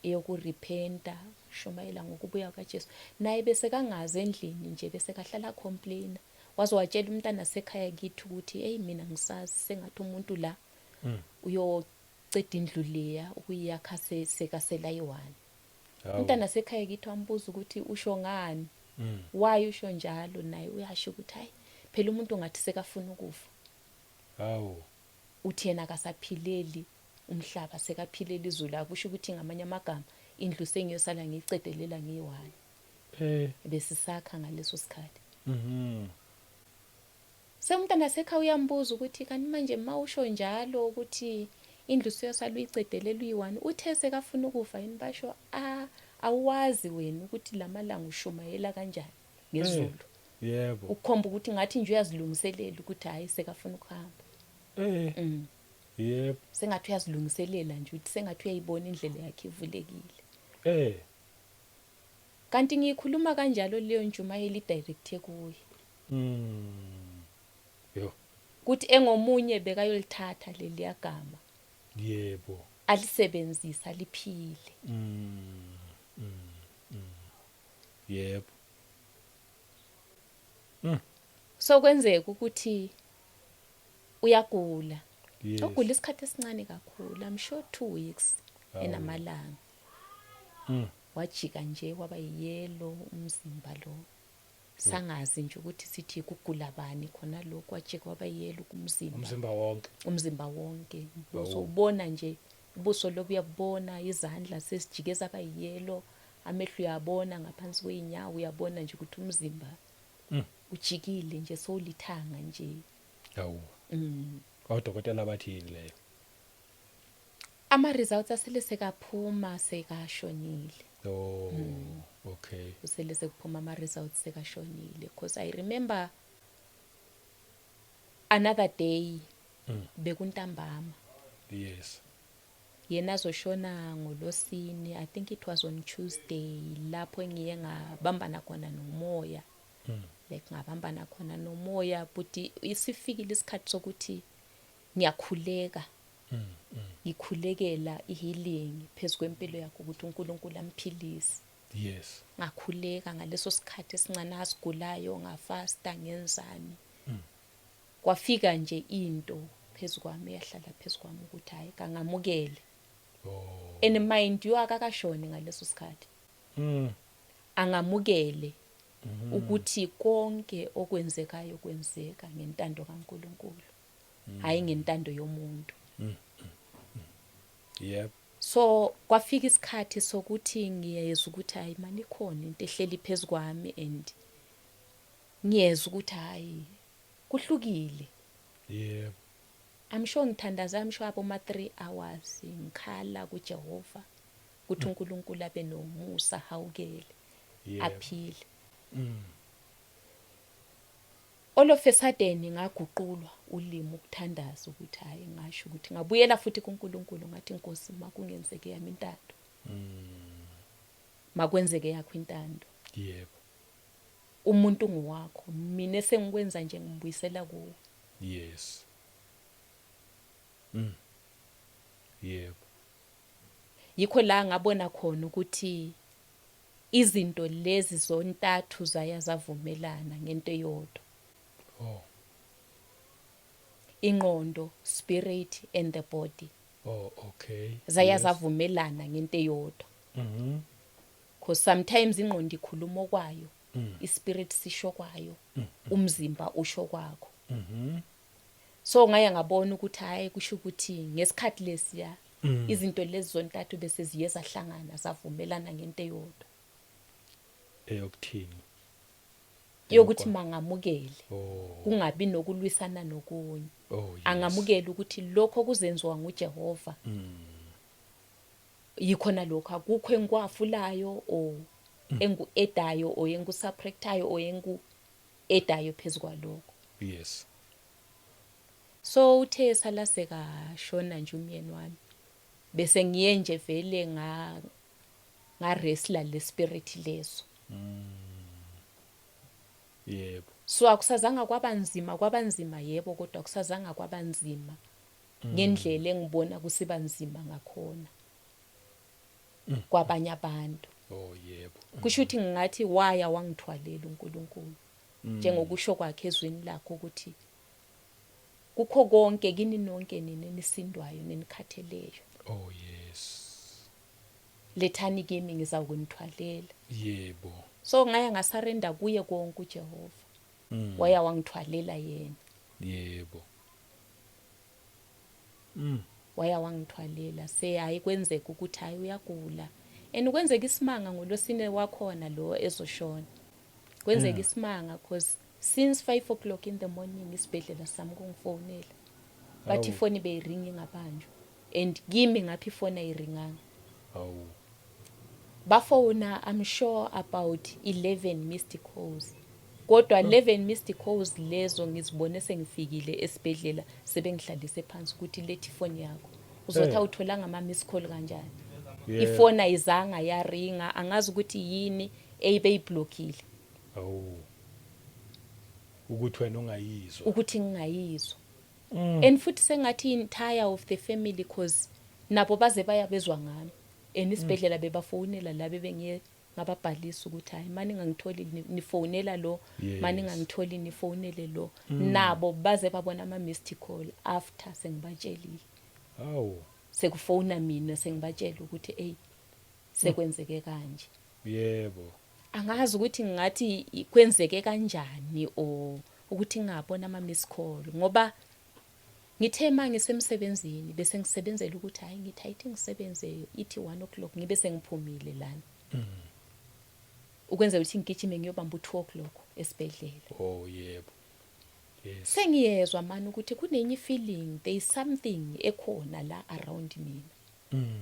eyokurepenta shumayela ngokubuya kaJesu naye bese kangazi endlini nje bese kahlala complain waze watshela umntana sekhaya kithi ukuthi hey mina ngisazi sengathi umuntu la uyoceda indlu leya ukuyakha sekasela yi-1. Hawu. Umntana sekhaya kithi wambuza ukuthi usho ngani, why usho njalo, naye uyasho ukuthi hayi phela umuntu ngathi sekafuna ukufa, Hawu. uthi yena akasaphileli umhlaba, sekaphilela izulu. Akusho ukuthi ngamanye amagama indlu sengiyosala ngiyicedelela ngiyi-1 besisakha ngaleso sikhathi. Umntana sekhaya uyambuza ukuthi kanti manje mawusho njalo ukuthi indlu siyosala uyicedelela uyi-1, uthe sekafuna ukufa yini? Basho awazi wena ukuthi lamalanga ushumayela kanjani ngezulu. Yebo. Ukukhomba ukuthi ngathi nje uyazilungiselela ukuthi hayi sekafuna ukuhamba. Yebo. Sengathi uyazilungiselela nje ukuthi sengathi uyayibona indlela yakhe ivulekile. Kanti ngiyikhuluma kanjalo leyo ntshumayelo idirecte kuye. Yo. Kuthi engomunye bekayolithatha leliya gama. Yebo. Alisebenzisa liphile. Yebo. So kwenzeka ukuthi uyagula. Yes. Ogula isikhathi esincane kakhulu. I'm sure 2 weeks enamalanga. Wajika nje waba yellow umzimba lo. Sangazi nje ukuthi sithi kugula bani khona lokho, wajika waba yellow kumzimba. Umzimba wonke. Uzobona nje ubuso lobu uyabona, izandla sesijike zaba yellow, amehlo uyabona ngaphansi kweinyawo, uyabona nje ukuthi umzimba ujikile nje sowulithanga nje. Hawu. Odokotela bathini leyo? Ama results asele sekaphuma sekashonile. Okay. Usele sekuphuma ama results sekashonile, because I remember another day bekuntambama. Yes. Yena azoshona ngolosini, I think it was on Tuesday, lapho ngiye ngabambana khona nomoya. Like ngabambana khona nomoya, but isifikile isikhathi sokuthi ngiyakhuleka. Ngikhulekela ihealing phezu kwempilo yakho ukuthi uNkulunkulu amphilise. Yes. Ngakhuleka ngaleso sikhathi esincane asigulayo, ngafasta ngenzani. Kwafika nje into phezu kwami, yahlala phezu kwami ukuthi hayi kangamukele. And mind you akakashoni ngaleso sikhathi. Angamukele ukuthi konke okwenzekayo kwenzeka ngentando kaNkulunkulu, hayi ngentando yomuntu. Yep. So kwafika isikhathi sokuthi ngiyeza ukuthi hayi manje ikhona into ehleli phezu kwami, and ngiyeza ukuthi hayi kuhlukile. Yep. I'm sure ngithandaza, I'm sure abo ma 3 hours ngikhala kuJehova ukuthi uNkulunkulu abe nomusa, hawukele, aphile. All of a sudden ngaguqulwa ulimi ukuthandaza ukuthi hayi ngasho ukuthi ngabuyela futhi kuNkulunkulu ngathi Nkosi makungenzeke yami intando. Makwenzeke yakho intando. Yebo. Umuntu ngowakho, mina esengikwenza nje ngibuyisela kuwe. Yes. Yebo. Yikho la ngabona khona ukuthi izinto lezi zontathu zavumelana ngento eyodwa. Ingqondo, spirit and the body. Okay. Zavumelana ngento eyodwa. Because sometimes ingqondo ikhuluma kwayo, ispirit sisho kwayo, umzimba usho kwakho. So ngaya ngabona ukuthi hayi kusho ukuthi ngesikhathi lesiya izinto lezi zontathu bese ziye zahlangana zavumelana ngento eyodwa. Eyokuthini? Yokuthi mangamukele. Kungabi nokulwisana nokunye. Yes. Angamukela ukuthi lokho kuzenziwa nguJehova. Yikhona lokho akukho engikwafulayo o engu-edayo o engu-subtractayo o engu-edayo phezu kwalokho. Yes. So uthe salaseka shona nje umyeni wami, bese ngiye nje vele ngaresla le spirit leso. Yebo. So akusazanga kwabanzima yebo, kodwa akusazanga kwabanzima ngendlela engibona kusiba nzima ngakhona kwabanye abantu. Yebo. Kusho ukuthi ngingathi waya wangithwalela uNkulunkulu njengokusho kwakhe ezweni lakho ukuthi kukho konke kini nonke nini nisindwayo nenikhatheleyo Oh yes. lethani kimi ngizakunithwalela. Yebo. So ngaya ngasarenda kuye konke uJehova. Waya wangithwalela yena. Yebo. Waya wangithwalela hayi kwenzeka ukuthi hayi uyagula. And kwenzeka isimanga ngolosine wakhona lo ezoshona. Kwenzeka isimanga because since 5 o'clock in the morning isibhedlela sami kungifonela. Bathi Awu. ifoni beyiringi ngabanjwa. And kimi ngaphi ifoni ayiringanga. Awu. Bafona I'm sure about 11 missed calls. Kodwa 11 missed calls lezo ngizibone sengifikile esibhedlela sebengihlalise phansi ukuthi lethi ifoni yakho. Uzothi awutholanga ama miss call kanjani? Yeah. Ifoni ayizanga yaringa angazi ukuthi yini eyibeyiblockile Awu. Ukuthi wena ungayizwa. ukuthi ngingayizwa. And futhi sengathi entire of the family because nabo baze bayabezwa ngami. Enisibhedlela bebafonela la bebengiye ngababhalisa ukuthi hayi mani ngangitholi nifonela lo mani ngangitholi nifonele lo nabo baze babona ama missed call after sengibatshelile. Awu. Sekufona mina sengibatshela ukuthi hey sekwenzeke kanje. Yebo. Angazi ukuthi ngathi kwenzeke kanjani o ukuthi ngabona ama miss call ngoba ngithe mangisemsebenzini bese ngisebenzela ukuthi hayi ngithayithi ngisebenze ithi 1 o'clock ngibe sengiphumile lana. Ukwenza ukuthi ngigijime ngiyobamba u2 o'clock esibhedlela. Oh yebo. Yes. Sengiyezwa manje ukuthi kunenye feeling there is something ekhona la around mina.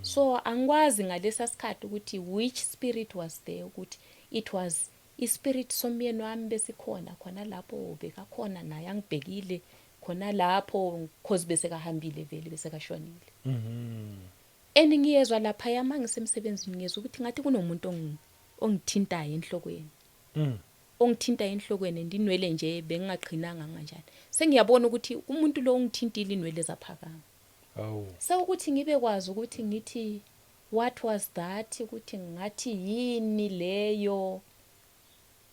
So angikwazi ngalesa sikhathi ukuthi which spirit was there ukuthi it was ispirit somyeni wami besikhona khona lapho bekakhona naye angibhekile khona lapho because bese kahambile vele bese kashonile. Ngiyezwa lapha yama ngisemsebenzini ngiyezwa ukuthi ngathi kunomuntu ongithintayo enhlokweni. Ongithinta enhlokweni ndinwele nje bengingaqhinanga kanjani. Sengiyabona ukuthi umuntu lo ungithintile inwele zaphakama. Awu. Sewukuthi ngibe kwazi ukuthi ngithi what was that ukuthi ngathi yini leyo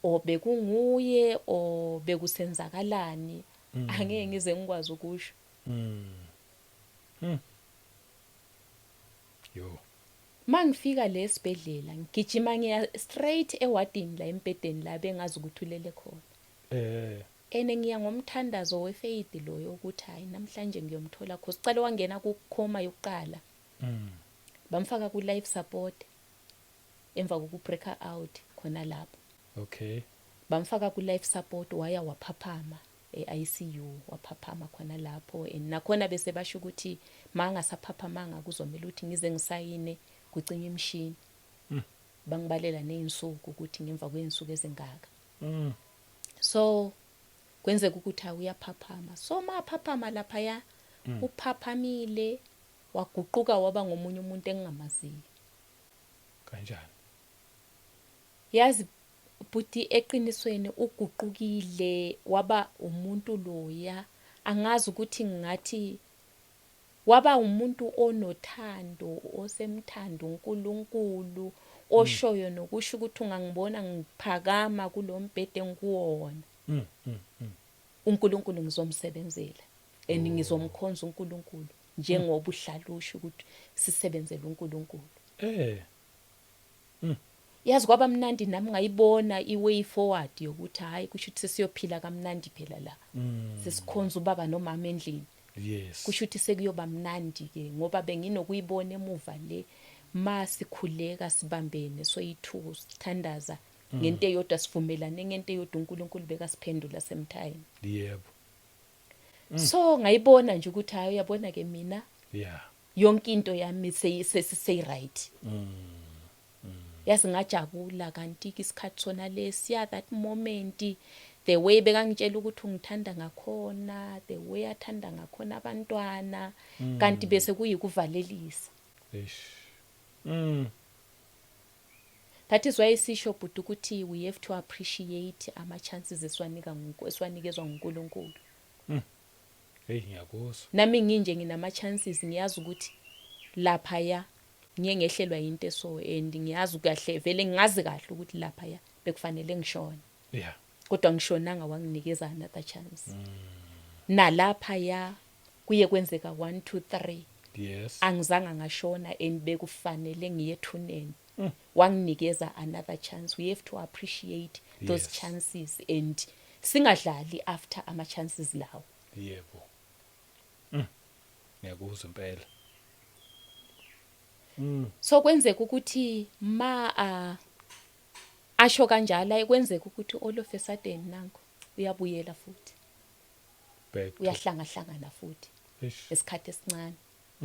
obekunguye obekusenzakalani angeke ngize ngikwazi ukusho. Yo. Mangifika lesibhedlela ngigijima ngiya straight ewadini la empedeni la bengazi ukuthi ulele khona. Ngiya ngomthandazo wefaith loyo ukuthi hayi namhlanje ngiyomthola because cala wangena kukhoma yokuqala. Bamfaka ku life support emva koku break out khona lapho. Okay. Bamfaka ku life support waya waphaphama eICU waphaphama khona lapho nakhona bese basho ukuthi manga saphaphama kuzomela ukuthi ngize ngisayine kucinga imshini. Bangibalela nezinsuku ukuthi ngemva kweinsuku ezingaka. So kwenzeka ukuthi uyaphaphama. So maphaphama lapha ya uphaphamile waguquka waba ngomunye umuntu engingamaziyo. Kanjani? Yazi buti eqinisweni uguqukile waba umuntu loya angazi ukuthi ngathi waba umuntu onothando osemthando uNkulunkulu oshoyo nokusho ukuthi ungangibona ngiphakama kulombhede ngikuwona. uNkulunkulu ngizomsebenzela ngizomkhonza uNkulunkulu njengoba uhlalusha ukuthi sisebenzele uNkulunkulu. Yazi kwaba mnandi nami ngayibona iway forward yokuthi hayi kusho ukuthi sesiyophila kamnandi phela la. Sesikhonza ubaba nomama endlini. Yes. Kusho ukuthi sekuyoba mnandi ke ngoba benginokuyibona emuva le masikhuleka sibambene soyithuko sithandaza ngento eyodwa sivumelane ngento eyodwa uNkulunkulu bekasiphendula semthayini. Yebo. So ngayibona nje ukuthi hayi uyabona ke mina yonke into yami sey right. Yazi ngajabula kanti isikhathi sona lesiya that moment the way bekangitshela ukuthi ungithanda ngakhona the way athanda ngakhona abantwana kanti bese kuyikuvalelisa. That is why sisho but ukuthi we have to appreciate ama chances eswanikezwa uNkulunkulu. Hey ngiyakuzwa. Nami nginje nginama chances ngiyazi ukuthi lapha ya ngiye ngehlelwa into so ngiyazi kahle vele ngiyazi kahle ukuthi lapha ya bekufanele ngishone. Yeah. Kodwa ngishonanga wanginikeza another chance. nalapha ya kuye kwenzeka 1 2 3 Yes. angizange ngashona and bekufanele ngiye ethuneni wanginikeza another chance. We have to appreciate those Yes. chances and singadlali after ama chances lawo. Yebo. Ngiyakuzwa impela. So kwenzeka ukuthi asho kanjalo kwenzeka ukuthi all of a sudden nanko uyabuyela futhi Back to. uyahlangahlangana futhi Eish. esikhathi esincane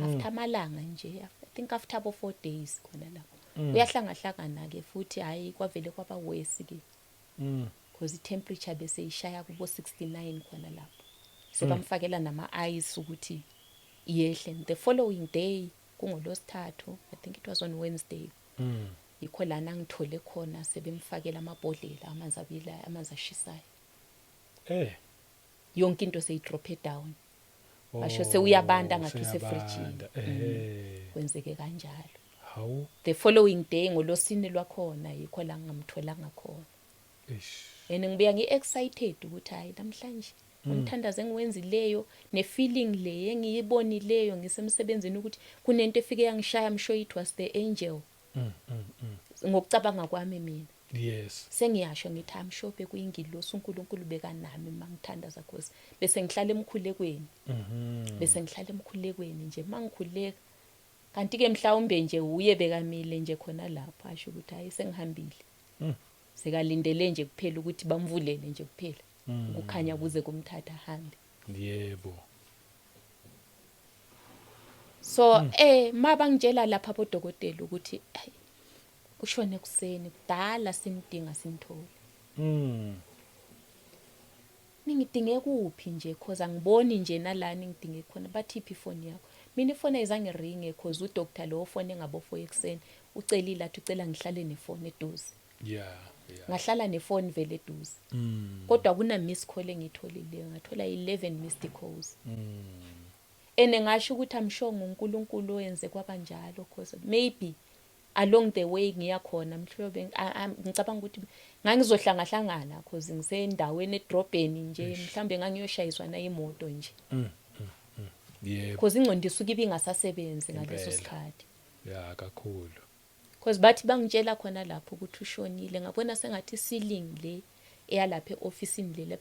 after amalanga nje I think after abo 4 days khona lapho uyahlangahlangana ke futhi hayi kwavele kwaba worse ke because i-temperature bese ishaya kubo 69 khona lapho sebamfakela nama ice ukuthi iyehle. The following day kungolosithathu, I think it was on Wednesday, yikho lana ngithole khona sebemfakela amabhodlela amanzi abilayo amanzi ashisayo yonke into seyidrophe down basho sewuyabanda ngathi usefrijini. Kwenzeke kanjalo. Hawu. The following day ngolosine lwakhona yikho la ngamtholanga khona. Eish. And ngibuya ngi-excited ukuthi hayi namhlanje umthandazo engiwenzileyo ne-feeling le engiyibonileyo ngisemsebenzini ukuthi kunento efike yangishaya, I'm sure it was the angel. Ngokucabanga kwami mina. Yes. Sengiyasho ngithi I'm sure bekuyingilosi uNkulunkulu bekanami mangithandaza cause bese ngihlala emkhulekweni. Bese ngihlala emkhulekweni nje mangikhuleka. Kanti ke mhlawumbe nje uye bekamile nje khona lapho asho ukuthi hayi sengihambile. Sekalindele nje kuphela ukuthi bamvulele nje kuphela. Ukukhanya kuze kumthatha ahambe. Yebo. So mabangitshela lapha abodokotela ukuthi ushone kuseni kudala simdinga simthole. Ningidinge kuphi nje cause angiboni nje nalani ngidinge khona bathi iphi phone yakho. Mina ifone ayizange ringe cause udoctor lo phone ngabo 4 ekseni ucelile athi ucela ngihlale nefone eduze. Yeah. Ngahlala nefone vele eduze. Kodwa kuna miss call engitholile ngathola 11 missed calls. Ene ngasho ukuthi amshongo uNkulunkulu oyenze kwabanjalo cause maybe along the way ngiyakhona mhlobo ngicabanga ukuthi ngangizohlangana cause ngisendaweni edrobheni nje mhlambe ngangiyoshayiswa na imoto nje. Yebo. Cause ingqondo isuke ibingasasebenzi ngaleso sikhathi. Ya kakhulu. Cause bathi bangitshela khona lapho ukuthi ushonile ngabona sengathi ceiling le eyalapha eofficeini le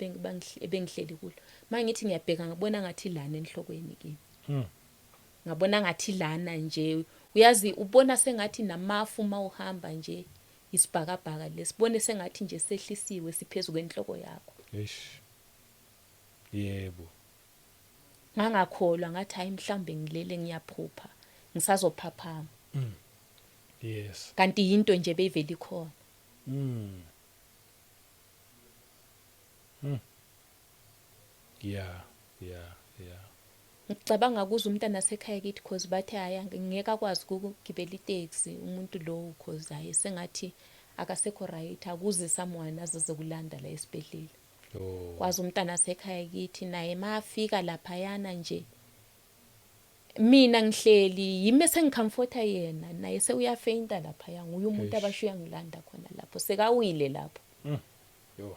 bengihleli kulo. Mangithi ngiyabheka ngabona ngathi lana enhlokweni kimi. Ngabona ngathi lana nje uyazi ubona sengathi namafu mawuhamba nje isibhakabhaka lesibone sengathi nje sehlisiwe siphezulu kwenhloko yakho. Eish. Yebo. Ngangakholwa ngathi hayi mhlambe ngilele ngiyaphupha ngisazophaphama. Yes. Kanti into nje beyiveli khona. Yeah. Ngicabanga kuze umntana asekhaya kithi cause bathi haya ngeke akwazi ukugibela itaxi umuntu lo cause hayi sengathi akasekho right akuze someone azokulanda la esibhedlela. Kwazi umntana asekhaya kithi naye mafika lapha yana nje mina ngihleli yime sengicomforta yena naye sewuyafeinta lapha ya nguye umuntu abashuya ngilanda khona lapho sekawile lapho. Yo.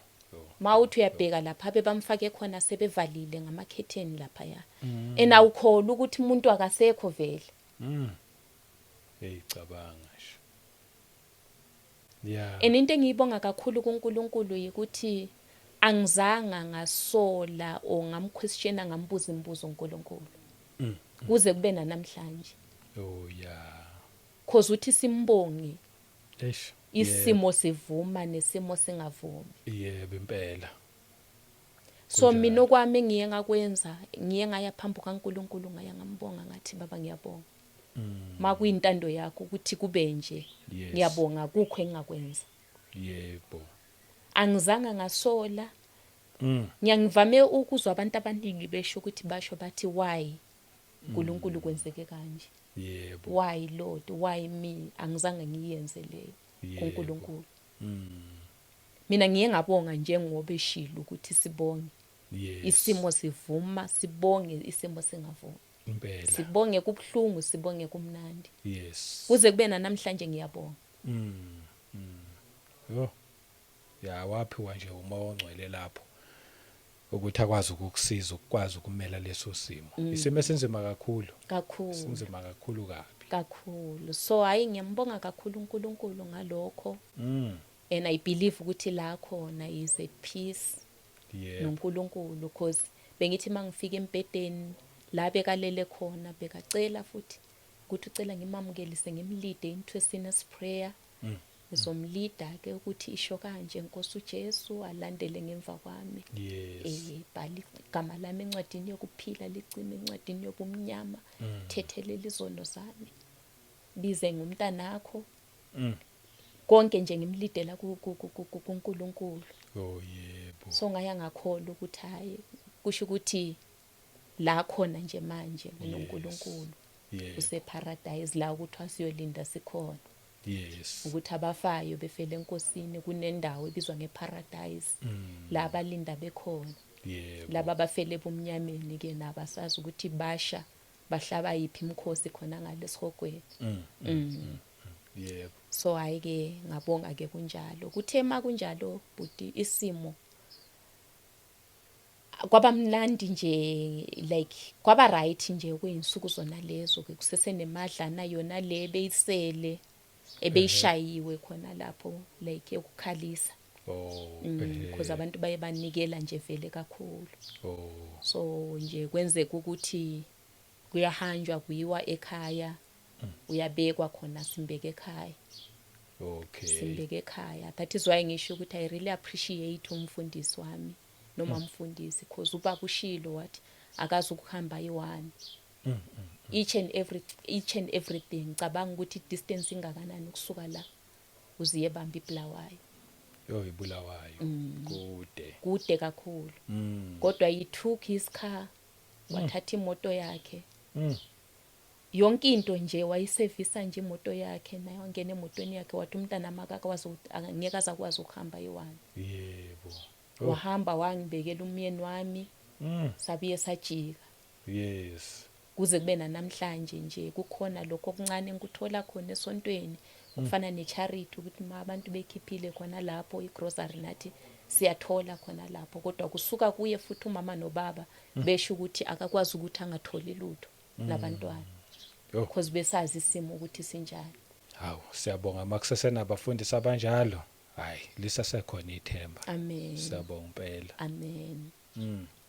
Mawuthi uyabheka lapha bebamfake khona sebevalile ngama curtain lapha ya. Ena ukhola ukuthi umuntu akasekho vele. Eyicabanga nje. Yeah. Into engiyibonga kakhulu kuNkulunkulu ukuthi angizanga ngasola o ngamquestiona ngambuza imibuzo uNkulunkulu. Kuze kube namhlanje. Oh yeah. Cause uthi simbonge. Eish. Isimo sivuma nesimo singavumi. Yebo impela. So mina okwami ngiye ngakwenza ngiye ngaya phambi kaNkulunkulu ngaya ngambonga ngathi baba ngiyabonga. Makuyintando yakho ukuthi kube nje. Ngiyabonga kukho engakwenza. Yebo. Angizange ngasola. Ngiyangivame ukuzwa abantu abaningi besho ukuthi basho bathi why uNkulunkulu kwenzeke kanje. Yebo. Why Lord, why me? Angizange ngiyenze leyo kuNkulunkulu. Mina ngiye ngabonga nje ngoba eshilo ukuthi sibonge. Isimo sivuma, sibonge isimo singavumi. Impela. Sibonge kubhlungu, sibonge kumnandi. Yes. Kuze kube namhlanje ngiyabonga. Yo. Ya waphiwa nje uma ongcwele lapho. ukuthi akwazi ukukusiza ukwazi ukumela leso simo isimo esinzima kakhulu kakhulu sinzima kakhulu kabi kakhulu. So hayi ngiyambonga kakhulu uNkulunkulu ngalokho, and I believe ukuthi la khona is a peace yebo noNkulunkulu, because bengithi mangifika embedeni la bekalele khona bekacela futhi ukuthi ucela ngimamukelise ngimlead into a sinner's prayer. Ngizomleada ke ukuthi isho kanje Nkosi uJesu alandele ngemva kwami. yes Bhala igama lami encwadini yokuphila licime encwadini yobumnyama, thethelela izono zami, bize ngumntanakho. Konke nje ngimlidela kuNkulunkulu. oh yebo So ngaya ngakholwa ukuthi hayi kusho ukuthi la khona nje manje uNkulunkulu yebo useparadise la ukuthi asiyolinda sikhona, yes ukuthi abafayo befele enkosini kunendawo ebizwa ngeparadise la abalinda bekhona. yebo Laba bafele ebumnyameni ke nabasazi ukuthi basha bahlaba yiphi imkhosi khona ngalesihogweni. yebo So hayi ke ngabonga ke kunjalo. Kuthema kunjalo buti isimo kwaba mnandi nje, like kwaba right nje kweinsuku zona lezo ke kusesenemadlana yona le beyisele ebeyishayiwe khona lapho like ukukhalisa. oh Because abantu baye banikela nje vele kakhulu. oh So nje kwenzeka ukuthi kuyahanjwa kuyiwa ekhaya, uyabekwa khona simbeke ekhaya. okay Simbeke ekhaya. That is why ngisho ukuthi I really appreciate umfundisi wami noma umfundisi, because ubaba ushilo wathi akazi ukuhamba i1. Each and everything cabanga ukuthi distance ingakanani ukusuka la uziye bamba iBulawayo. yo ibulawayo Kude kakhulu. Kodwa he took his car, wathatha imoto yakhe. Yonke into nje wayisevisa nje imoto yakhe, naye wangena emotweni yakhe wathi umntana makaka wazi ukuthi angeke azakwazi ukuhamba i1. yebo Wahamba wangibekela umyeni wami, sabiye sajika. yes Kuze kube namhlanje nje kukhona lokho okuncane ngikuthola khona esontweni okufana necharity, ukuthi abantu bekhiphile khona lapho igrocery nathi siyathola khona lapho, kodwa kusuka kuye futhi umama nobaba besho ukuthi akakwazi ukuthi angatholi lutho nabantwana, yo because besazi isimo ukuthi sinjani. hawu siyabonga makusesena abafundisi abanjalo hayi lisasekhona ithemba Amen. siyabonga impela Amen.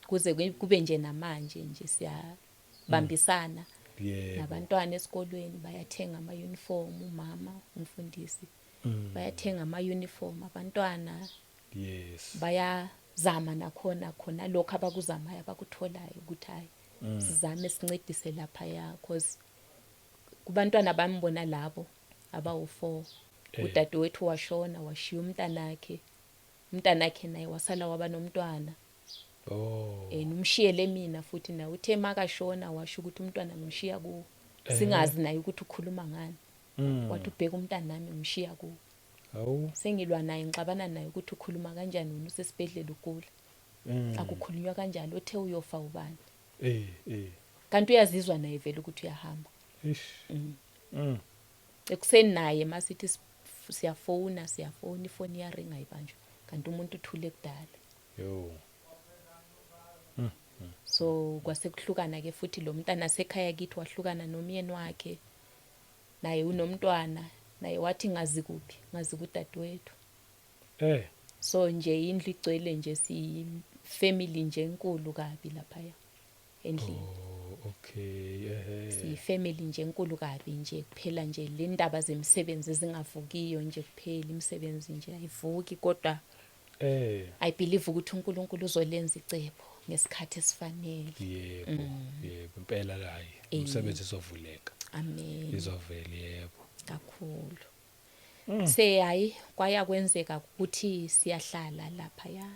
Kuze kube nje namanje nje siyabambisana yebo nabantwana esikolweni, bayathenga ama uniform, umama umfundisi bayathenga ama uniform, abantwana yes bayazama khona lokho abakuzamayo abakutholayo ukuthi hayi sizame sincedise lapha ya, because kubantwana bambona labo abawu4 udadewethu washona washiya umntanakhe naye wasala waba nomntwana. oh Numshiyele mina futhi na uthe makashona washo ukuthi umntwana ngimshiya kuwo, singazi naye ukuthi ukhuluma ngani. Wathi ubheka umntana nami ngimshiya kuwo. hawu Sengilwa naye ngixabana naye ukuthi ukhuluma kanjani wena usesibhedlela ugula. Akukhulunywa kanjalo, uthe uyofa ubani. Kanti uyazizwa naye vele ukuthi uyahamba. ish Ekuseni naye masithi siyafona ifoni yaringa ibanjwa, kanti umuntu uthule kudala. yo So kwase kuhlukana ke futhi lo mntana sekhaya kithi wahlukana nomyeni wakhe, naye unomntwana, naye wathi ngazi kudadewethu. So nje indlu igcwele nje si family nje enkulu kabi lapha endlini. oh okay Si family nje enkulu kabi nje, kuphela nje le ndaba zemisebenzi ezingavukiyo nje kuphela, imisebenzi nje ayivuki, kodwa I believe ukuthi uNkulunkulu uzolenza icebo ngesikhathi esifanele. yebo yebo impela la umsebenzi uzovuleka. Amen. Izovela yebo Kakhulu. Hayi kwaya kwenzeka ukuthi siyahlala lapha ya.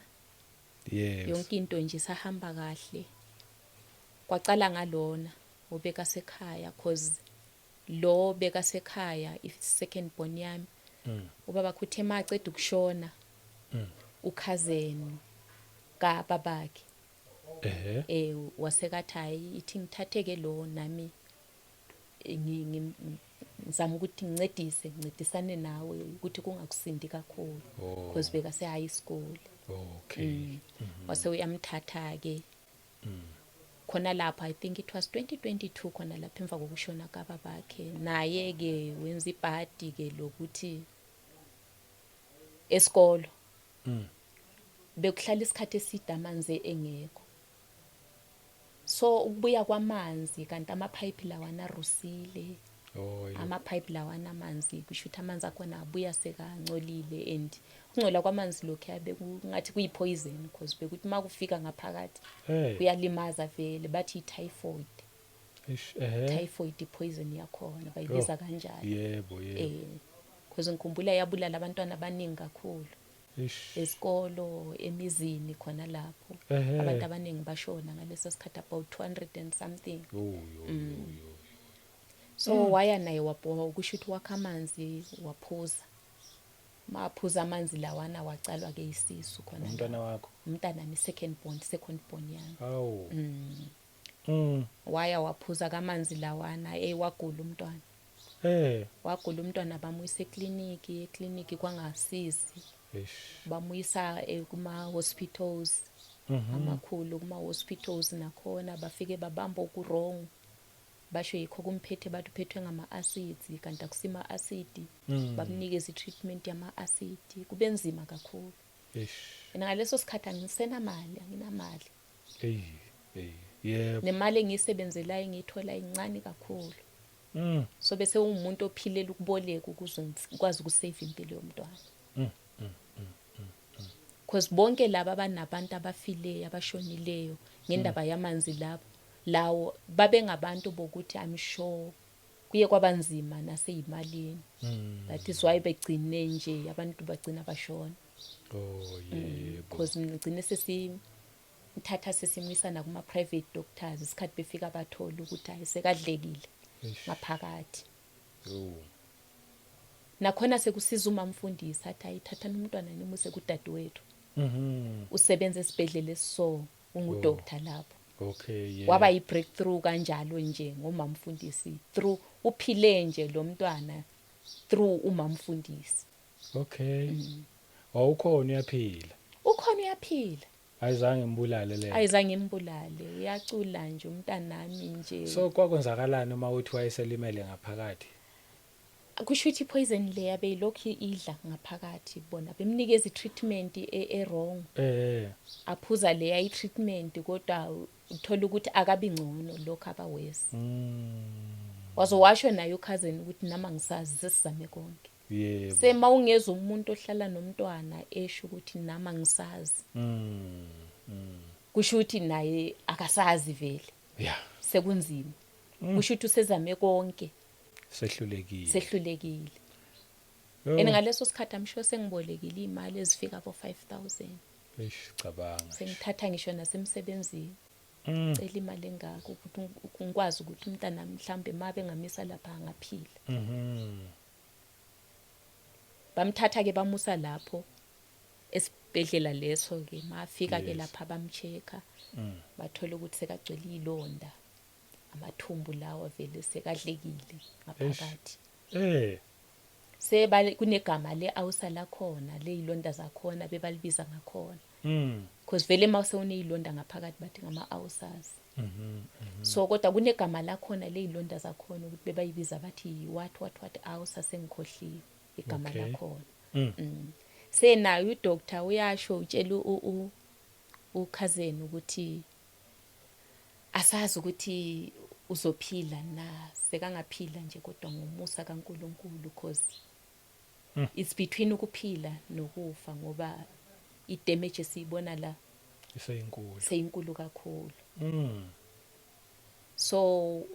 yes Yonke into nje sahamba kahle. Kwacala ngalona obeka sekhaya, cause lo beka sekhaya i-second born yami. Ubaba kuthe maceda ukushona ukhazeni ka babakhe. Wasekathi hayi ithi ngithatheke lo nami ngizama ukuthi ngincedisane nawe ukuthi kungakusindi kakhulu, because beka se high school. Okay. wase uyamthatha ke khona lapha I think it was 2022 khona lapha emva kokushona kababakhe naye ke wenza ibhadi ke lokuthi esikolo bekuhlala isikhathi eside amanzi engekho so ukubuya kwamanzi kanti amapipe lawana rusile Oh, amapipe lawana amanzi kusho ukuthi amanzi akhona abuya sekangcolile and ukungcola kwamanzi lokho yabe kungathi kuyipoison because bekuthi makufika ngaphakathi hey. kuyalimaza vele bathi i-typhoid typhoid poison yakhona bayibiza kanjalo Yebo. because ngikhumbula yabulala abantwana abaningi kakhulu esikolo emizini khona lapho abantu abaningi bashona ngaleso sikhathi about 200 and something so waya naye wabhowa kusho ukuthi wakha amanzi waphuza maphuza amanzi lawana wacalwa ke isisu khona umntwana wakho umntana ni second born yami awu waya waphuza kamanzi lawana wagula umntwana wagula umntwana bamuyisa ekliniki kwangasizi bamuyisa kuma hospitals amakhulu kuma hospitals nakhona bafike babamba okurong basho yikho kumphethe bathi uphethwe ngama-acids kanti akusima acid bamnikeza i-treatment yama-acid kube nzima kakhulu ngaleso sikhathi anginamali yebo nemali engiyisebenzelayo ngiyithola incane kakhulu so bese umuntu ophilela ukuboleka ukuze ukwazi ukusave impilo yomntwana because bonke laba abanabantu abafileyo abashonileyo ngendaba yamanzi lawo babengabantu bokuthi I'm sure kuye kwabanzima naseyimalini that is why begcine nje abantu bagcina bashona because ngigcine sesimthatha sesimwisana kuma private doctors isikhathi befika bathola ukuthi ayisekadlekile ngaphakathi nakhona sekusiza uma mfundisi athi ayithatha nomntwana nimuse kudadewethu usebenza esibhedlela esiso ungudoctor lapho okay waba yi-breakthrough kanjalo nje ngomamfundisi through uphile nje lo mntwana through umamfundisi okay wawukhona uyaphila ukhona uyaphila ayizange imbulale le ayizange imbulale uyacula nje umntanami nje so kwakwenzakalani uma uthi wayeselimele ngaphakathi kusho ukuthi poison le yabe lokhu idla ngaphakathi bona bemnikeza i-treatment wrong aphuza le ayi treatment kodwa uthola ukuthi akabi ngcono lokho abawesi wazowasho naye cousin ukuthi nama ngisazi sesizame konke yebo sema ungeza umuntu ohlala nomntwana esho ukuthi nama ngisazi kusho ukuthi naye akasazi vele sekunzima kusho ukuthi usezame konke sehlulekile ngaleso sikhathi amsho sengibolekile imali ezifika abo 5,000 cabanga sengithatha ngisho nasemsebenzini cela imali engako ukuthi ngikwazi ukuthi umntana mhlambe mabe ngamisa lapha angaphila bamthatha ke bamusa lapho esibhedlela leso ke mafika ke lapha bamcheka bathola ukuthi sekagcwele ilonda amathumbu lawo vele sekadlekile ngaphakathi kunegama le-awusala khona leyilonda zakhona bebalibiza ngakhona because vele mase uneyilonda ngaphakathi bathi ngama-awusas so kodwa kunegama lakhona leyilonda zakhona ukuthi bebayibiza bathi what awusa sengikhohliwe igama lakhona senayo udoctor uyasho utshela ukhazeni ukuthi asazi ukuthi uzophila na sekangaphila nje kodwa ngomusa kaNkuluNkulu because it's between ukuphila nokufa ngoba idamage siyibona la seyinkulu kakhulu so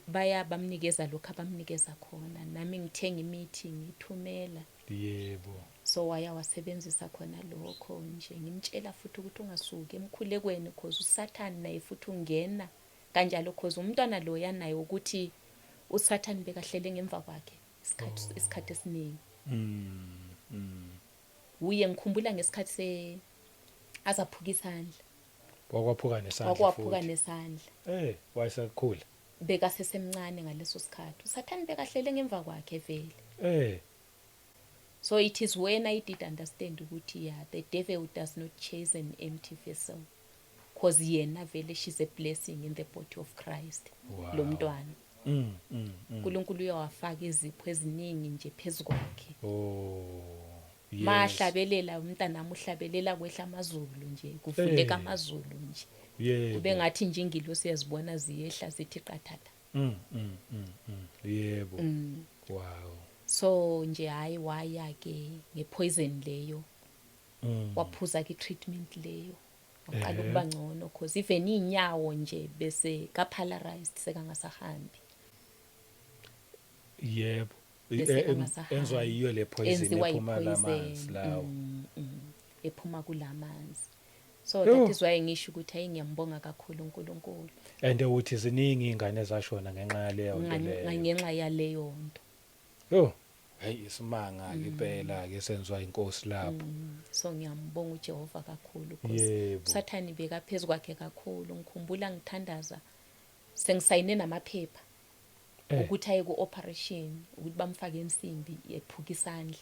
bamnikeza lokho abamnikeza khona nami ngithenga imithi ngithumela yebo so wasebenzisa khona lokho nje ngimtshela futhi ukuthi ungasuki emkhulekweni because uSathane naye futhi ungena kanjalo because umntwana lo yanaye ukuthi uSathane bekahlele ngemva kwakhe isikhathi esiningi uye ngikhumbula ngesikhathi azaphuka isandla wakwaphuka nesandla wayesakhula bekasesemncane ngaleso sikhathi uSathane bekahlele ngemva kwakhe vele So it is when I did understand ukuthi the devil does not chase an empty vessel, because yena vele she's a blessing in the body of Christ. Wow. Lo mntwana uNkulunkulu uyawafaka izipho eziningi nje phezukwakhe. Yes. Mahlabelela umntanami uhlabelela kwehla amazulu nje, kuvuleka amazulu nje. Yebo. Kube ngathi nje ingilo siyazibona ziyehla sithi qathatha. Yebo. Wow. So nje hayi waya ke ngepoison leyo. Waphuza ke treatment leyo. Waqala ukuba ngcono because even inyawo nje bese ka paralyzed sekangasahambi. Yebo. Enzwa yiyo le poison Enziwa ephuma yi-poison, lamanzi lawo. ephuma kulamanzi. So that is why ngisho ukuthi hayi ngiyambonga kakhulu uNkulunkulu. And uthi ziningi ingane ezashona ngenxa yaleyo nto leyo. Ngenxa yaleyo nto. Yo, hey isimanga ke phela ke senzwa inkosi lapho. So ngiyambonga uJehova kakhulu because uSathani bekaphezulu kwakhe kakhulu. Ngikhumbula ngithandaza sengisayine namaphepha ukuthi aye ku-operation ukuthi bamfake insimbi ephuka isandla.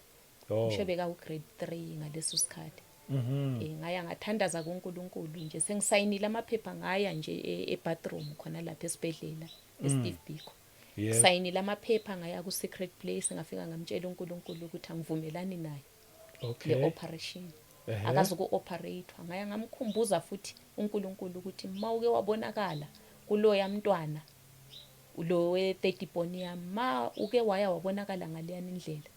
Ngisho beka u-grade 3 ngaleso sikhathi. Ngaya ngathandaza kuNkulunkulu nje sengisayinile amaphepha ngaya nje e-bathroom khona lapha esibhedlela eSteve Biko. Sayinile amaphepha ngaya ku-secret place ngafika ngamtshela uNkulunkulu ukuthi angivumelani naye. Le operation. Akazi ku-operatewa. Ngaya ngamkhumbuza futhi uNkulunkulu ukuthi mawuke wabonakala kuloya mntwana ulo we-30 ponium ma uke waya wabonakala ngaleyani indlela.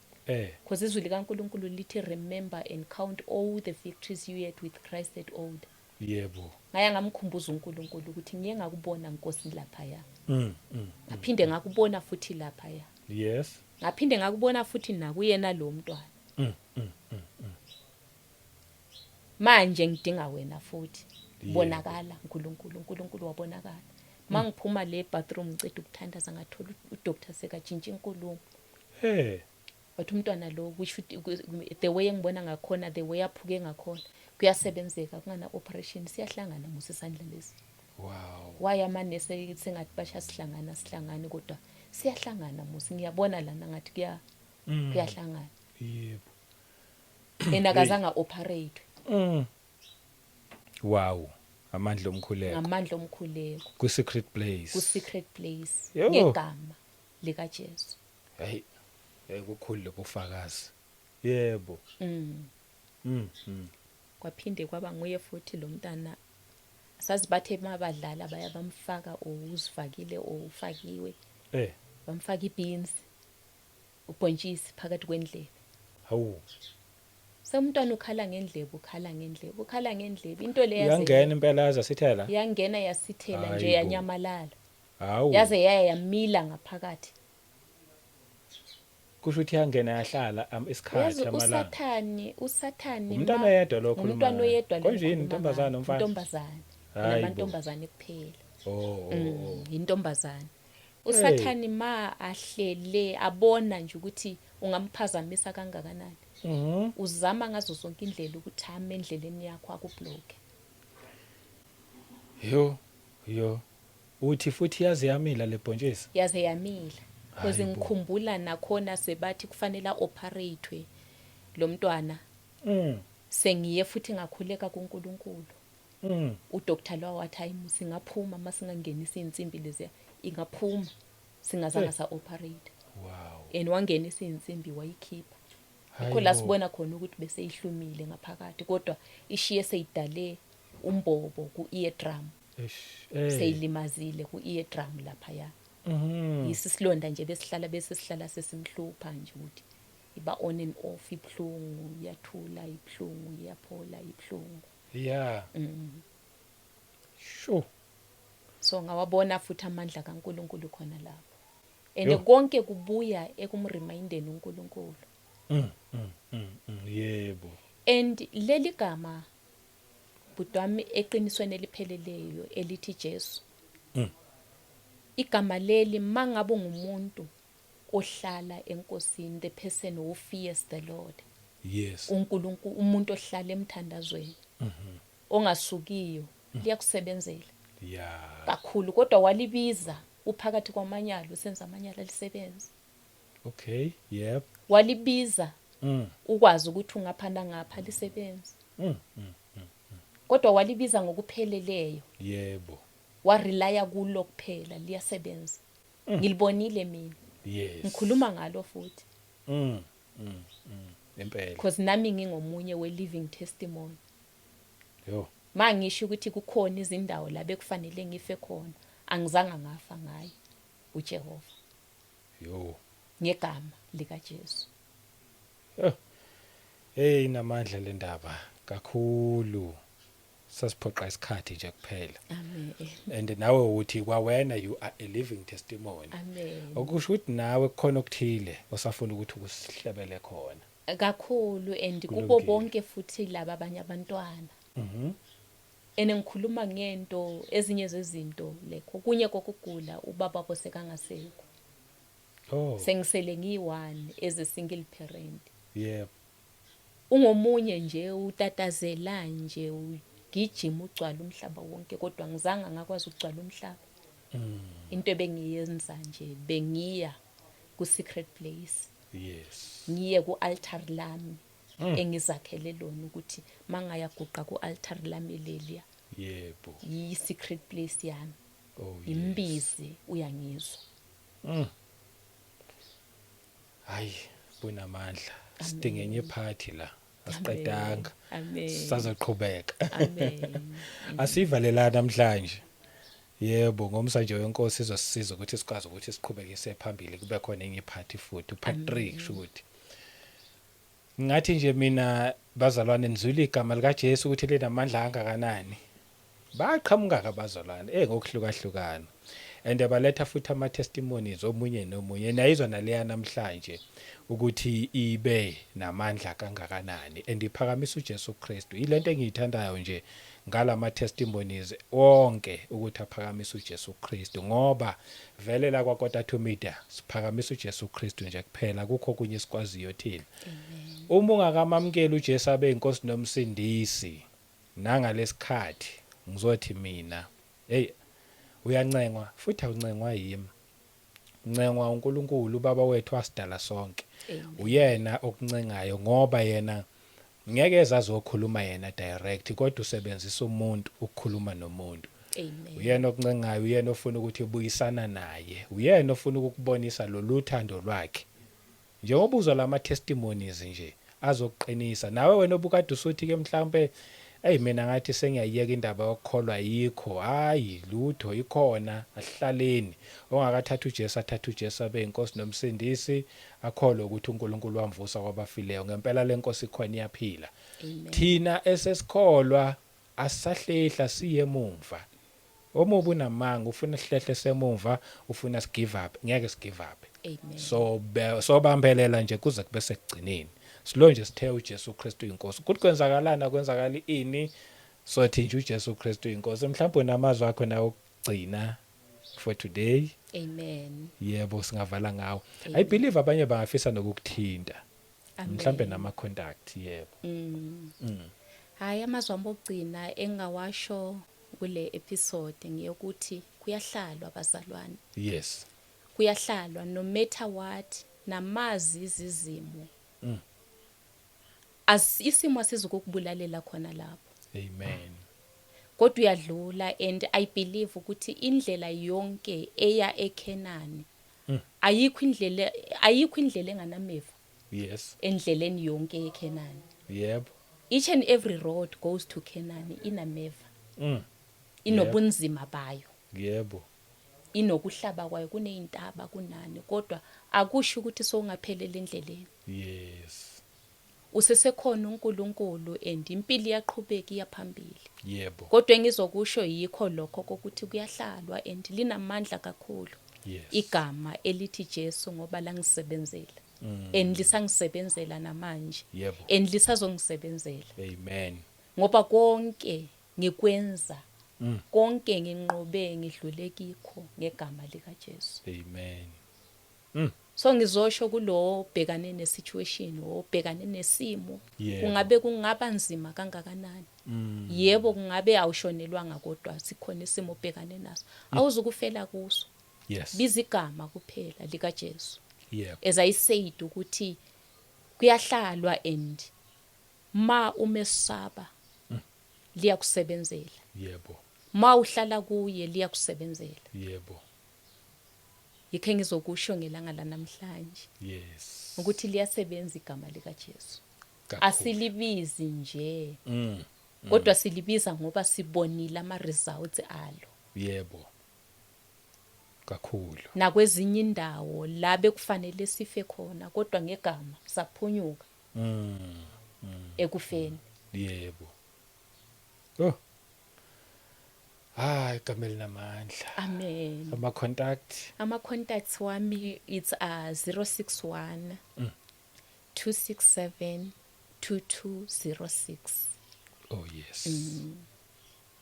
Because izwi likaNkulunkulu lithi remember and count all the victories you had with Christ at old. Yebo. Ngaya ngamkhumbuza uNkulunkulu ukuthi ngiye ngakubona Nkosi lapha ya. Ngaphinde ngakubona futhi lapha ya. Yes. Ngaphinde ngakubona futhi nakuyena lo mntwana. Manje ngidinga wena futhi. Bonakala uNkulunkulu wabonakala. Mangiphuma le bathroom ngicela ukuthandaza ngathola uDr sekatshintsha inkulumo. Wathi umntwana lo which the way engibona ngakhona the way aphuke ngakhona kuyasebenzeka kungana operation siyahlangana musisandla lesi. Wow. Waya manese sengathi basha sihlangana kodwa siyahlangana musi ngiyabona lana ngathi kuyahlangana. Yebo. Enakazanga operate. Wow. Amandla omkhuleko. Ku secret place. Ngegama lika Jesu. Hey. Kukhulu lokufakazi. Yebo. Kwaphinde kwaba nguye futhi lo mntana sazi bathe mabadlala baya bamfaka uzifakile ufakiwe. Bamfaka ibeans ubhontshisi phakathi kwendlebe. Hawu. Somntwana ukhala ngendlebe. Into le yaze yangena impela yaza sithela. Yangena yasithela nje yanyamalala. Hawu. Yaze yamila ngaphakathi. Kusho ukuthi yangena yahlala isikhathi amalanga. uSathani Umntwana oyedwa lo khuluma. Umntwana oyedwa lo. Konje intombazana umfana. Intombazana. Namantombazane kuphela. Oh. Intombazane. uSathani ma ahlele abona nje ukuthi ungamphazamisa kangakanani. Uzama ngazo zonke indlela ukuthi hamba endleleni yakho akublock. Yo. Uthi futhi yaze yamila le bhontshisi. Yaze yamila. Because ngikhumbula nakhona sebathi kufanele operatewe lo mntwana. Sengiye futhi ngakhuleka kuNkulunkulu. uDr lo wathi hayi singaphuma masingangenisa insimbi lezi ingaphuma singazange sa operate. Wow. And wangenisa insimbi wayikhipha. Akho la sibona khona ukuthi bese ihlumile ngaphakathi kodwa ishiye seyidale umbobo ku eardrum. Seyilimazile ku eardrum lapha ya. Isisilonda nje besihlala sesimhlupha nje ukuthi iba on and off ibhlungu iyathula ibhlungu iyaphola ibhlungu. Yeah. Sure. So ngawabona futhi amandla kaNkulunkulu khona lapho. And konke kubuya ekumremindeni uNkulunkulu. Yebo. And leli gama budwami eqinisweni elipheleleyo elithi Jesu. Igama leli mangabe ungumuntu ohlala enkosini, the person who fears the Lord. Yes. uNkulunkulu umuntu ohlala emthandazweni. Ongasukiyo liyakusebenzela. Yeah. Kakhulu kodwa walibiza uphakathi kwamanyalo senza amanyalo alisebenza. Okay. Yep. Walibiza ukwazi ukuthi ungaphana ngapha lisebenzi. Kodwa walibiza ngokupheleleyo, yebo, warelaya kulo kuphela, liyasebenza. Ngilibonile mina, yes, ngikhuluma ngalo futhi impela, because nami ngingomunye we-living testimony. yo, Mangisho ukuthi kukhona izindawo la bekufanele ngife khona, angizange ngafa ngayo uJehova yo, ngegama likaJesu. hey, namandla le ndaba kakhulu, sasiphoqa isikhathi nje kuphela. Amen. And nawe uthi kwawena you are a living testimony. Amen. Okusho ukuthi nawe kukhona okuthile osafuna ukuthi ukusihlebele khona. Kakhulu and kubo Kulungile. bonke futhi laba abanye abantwana. Enengikhuluma ngento ezinye zezinto lekho kunye kokugula ubaba bosekangasekho. Oh, Sengisele ngi1 as a single parent. yebo, Ungomunye nje utatazela nje ugijima ugcwala umhlaba wonke kodwa ngizange ngakwazi ukugcwala umhlaba. Into ebengiyenza nje bengiya ku secret place. yes, Ngiye ku altar lami engizakhele lona ukuthi mangayaguqa ku altar lami leliya yebo, yi secret place yami. oh, Imbize uyangizwa. hayi, bunamandla, sidinga enye party la, asiqedanga, Amen. sazoqhubeka. Amen. Asivalelana namhlanje. Yebo, ngomsa nje wenkosi izosisiza ukuthi sikwazi ukuthi siqhubekise phambili kube khona enye party futhi, part 3 kusho ukuthi. Ngathi nje mina bazalwane nizwile igama lika Jesu ukuthi linamandla kangakanani. Baqhamuka abazalwane ngokuhlukahlukana. And baletha futhi ama testimonies omunye nomunye nayizwa naleya namhlanje ukuthi ibe namandla kangakanani and iphakamisa uJesu Kristu. Ilento engiyithandayo nje ngalama testimonies wonke ukuthi aphakamisa uJesu Kristu ngoba vele la kwaKota 2 Media siphakamisa uJesu Kristu nje kuphela kukho kunye sikwaziyo thina. Uma ungakamamukeli uJesu abe inkosi nomsindisi nangalesikhathi ngizothi mina hey uyancengwa futhi awuncengwa yimi. Uncengwa uNkulunkulu ubaba wethu wasidala sonke. Uyena okuncengayo ngoba yena ngeke ezazokhuluma yena direct kodwa usebenzisa umuntu ukukhuluma nomuntu. Amen. Uyena okuncengayo, uyena ofuna ukuthi ubuyisana naye, uyena ofuna ukukubonisa loluthando lwakhe. Njengoba uzwa lama testimonies nje azokuqinisa nawe wena obukade usuthi ke mhlambe hey mina ngathi sengiyayeka indaba yokukholwa yikho, hayi lutho ikhona, asihlaleni. Ongakathatha uJesu athatha uJesu abe inkosi nomsindisi, akholwe ukuthi uNkulunkulu wamvusa kwabafileyo. Ngempela lenkosi ikhona iyaphila. Thina esesikholwa asisahlehla siye emuva. Omubu namanga ufuna sihlehle semumva, ufuna sigive up, ngeke sigive up. Amen. So bambelela nje kuze kube sekugcineni. Silo nje sithe uJesu Kristu inkosi. Ukuthi kwenzakalana kwenzakala ini so thi nje uJesu Kristu inkosi. Mhlawumbe namazwi akho nawo ukugcina for today. Amen. Yebo singavala ngawo. I believe abanye bangafisa nokukuthinta. Mhlawumbe nama contact yebo. Hayi amazwi ambogcina engawasho kule episode ngiyokuthi kuyahlalwa abazalwane. Yes. Kuyahlalwa no matter what namazi izizimo. Isimo asizokubulalela khona lapho. Amen. Kodwa uyadlula and I believe ukuthi indlela yonke eya eKenani ayikho indlela enganameva. Yes. Endleleni yonke eKenani. Yebo. Each and every road goes to Kenani inameva. Inobunzima bayo. Yebo. Inokuhlaba kwayo kuneyintaba kunani kodwa akusho ukuthi sowungaphelele endleleni. Yes. Usesekhona uNkulunkulu and impilo iyaqhubeka iyaphambili. Yebo. Kodwa engizokusho yikho lokho kokuthi kuyahlalwa and linamandla kakhulu. Yes. Igama elithi Jesu ngoba langisebenzela. And lisangisebenzela namanje. Yebo. And lisazongisebenzela. Amen. Ngoba konke ngikwenza konke nginqobe ngidlule kikho ngegama lika Jesu. Amen. So ngizosho kulo bhekane nesituation obhekane nesimo Yeah. kungabe kungaba nzima kangakanani. Yebo kungabe awushonelwanga kodwa sikhona isimo obhekane naso. Awuzukufela kuso. Yes. Biza igama kuphela lika Jesu. Yep. As I said ukuthi kuyahlalwa and ma umesaba liyakusebenzela, yebo, ma uhlala kuye liyakusebenzela. yebo, Yikho engizokusho ngelanga lanamhlanje yes, ukuthi liyasebenza igama lika Jesu. kakhulu. Asilibizi nje, kodwa silibiza ngoba sibonile ama results alo. Yebo, kakhulu. Nakwezinye indawo la bekufanele sife khona kodwa ngegama saphunyuka ekufeni. Yebo. Oh. Hayi, igama linamandla. Amen. Ama contact. Ama contacts wami it's 061 267 2206. Oh yes.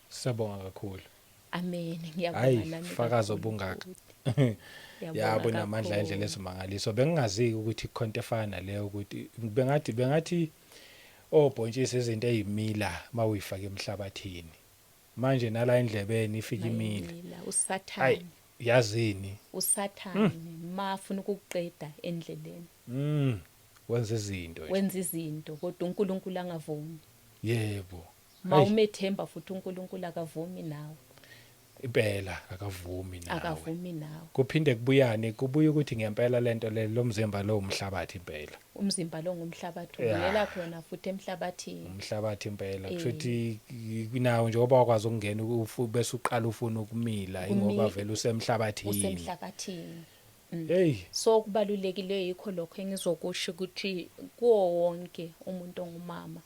Sabonga kakhulu. Amen. Ngiyabonga Hayi, nami. fakazi obungaka. Yabo namandla endlela ezimangaliso. Bengingazi ukuthi ikhonto efana naleyo ukuthi bengathi obhontshisi izinto ezimila mawuyifaka emhlabathini. Manje nala endlebeni ifika imile. Hayi, usathane. Yazini. Usathane mafuna ukuqeda endleleni. Wenza izinto. Wenza izinto kodwa uNkulunkulu angavumi. Yebo. Mawumethemba futhi uNkulunkulu akavumi nawe. Impela akavumi nawe. Akavumi nawe. Kuphinde kubuye ukuthi ngempela lento lo mzimba lo umhlabathi impela. Umzimba lo ngumhlabathi ubulela khona futhi emhlabathini. Umhlabathi impela kushuthi nawo njengoba wakwazi ukungena bese uqala ufuna ukumila ingoba vele usemhlabathini. Usemhlabathini. Hey, so kubalulekile yikho lokho engizokusho ukuthi kuwo wonke umuntu ongumama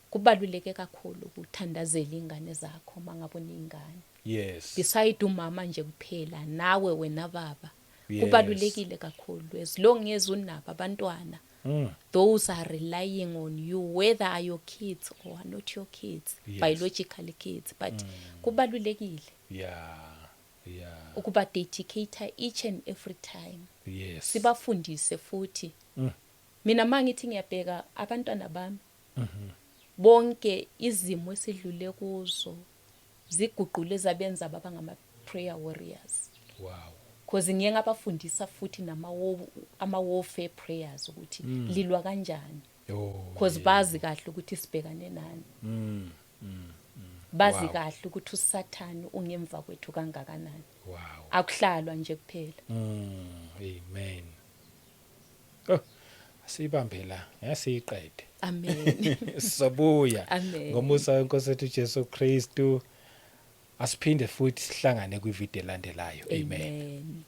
kubaluleke kakhulu ukuthandazela ingane zakho mangabe uningane. yes. Beside umama nje kuphela nawe wena baba. Yes. Kubalulekile kakhulu as long as unabo abantwana. Those are relying on you, whether are your kids or are not your kids, Yes. biologically kids, but kubalulekile Yeah. ukuba dedicate each and every time. Yes. Sibafundise futhi. Mina mangithi ngiyabheka abantwana bami bonke izimo esidlule kuzo ziguqule zabenza baba ngama prayer warriors. Wow. Because ngiye ngabafundisa futhi ama warfare prayers ukuthi lilwa kanjani. Because bazi kahle ukuthi sibhekane nani. Bazi kahle ukuthi uSathane ungemva kwethu kangakanani. Wow. Akuhlalwa nje kuphela. Amen. Oh, asibambe la, yasiqede. Amen. Sabuya. Amen. Ngomusa wenkosi yethu Jesu Kristu. Asiphinde futhi sihlangane kwivideo elandelayo. Amen. Amen.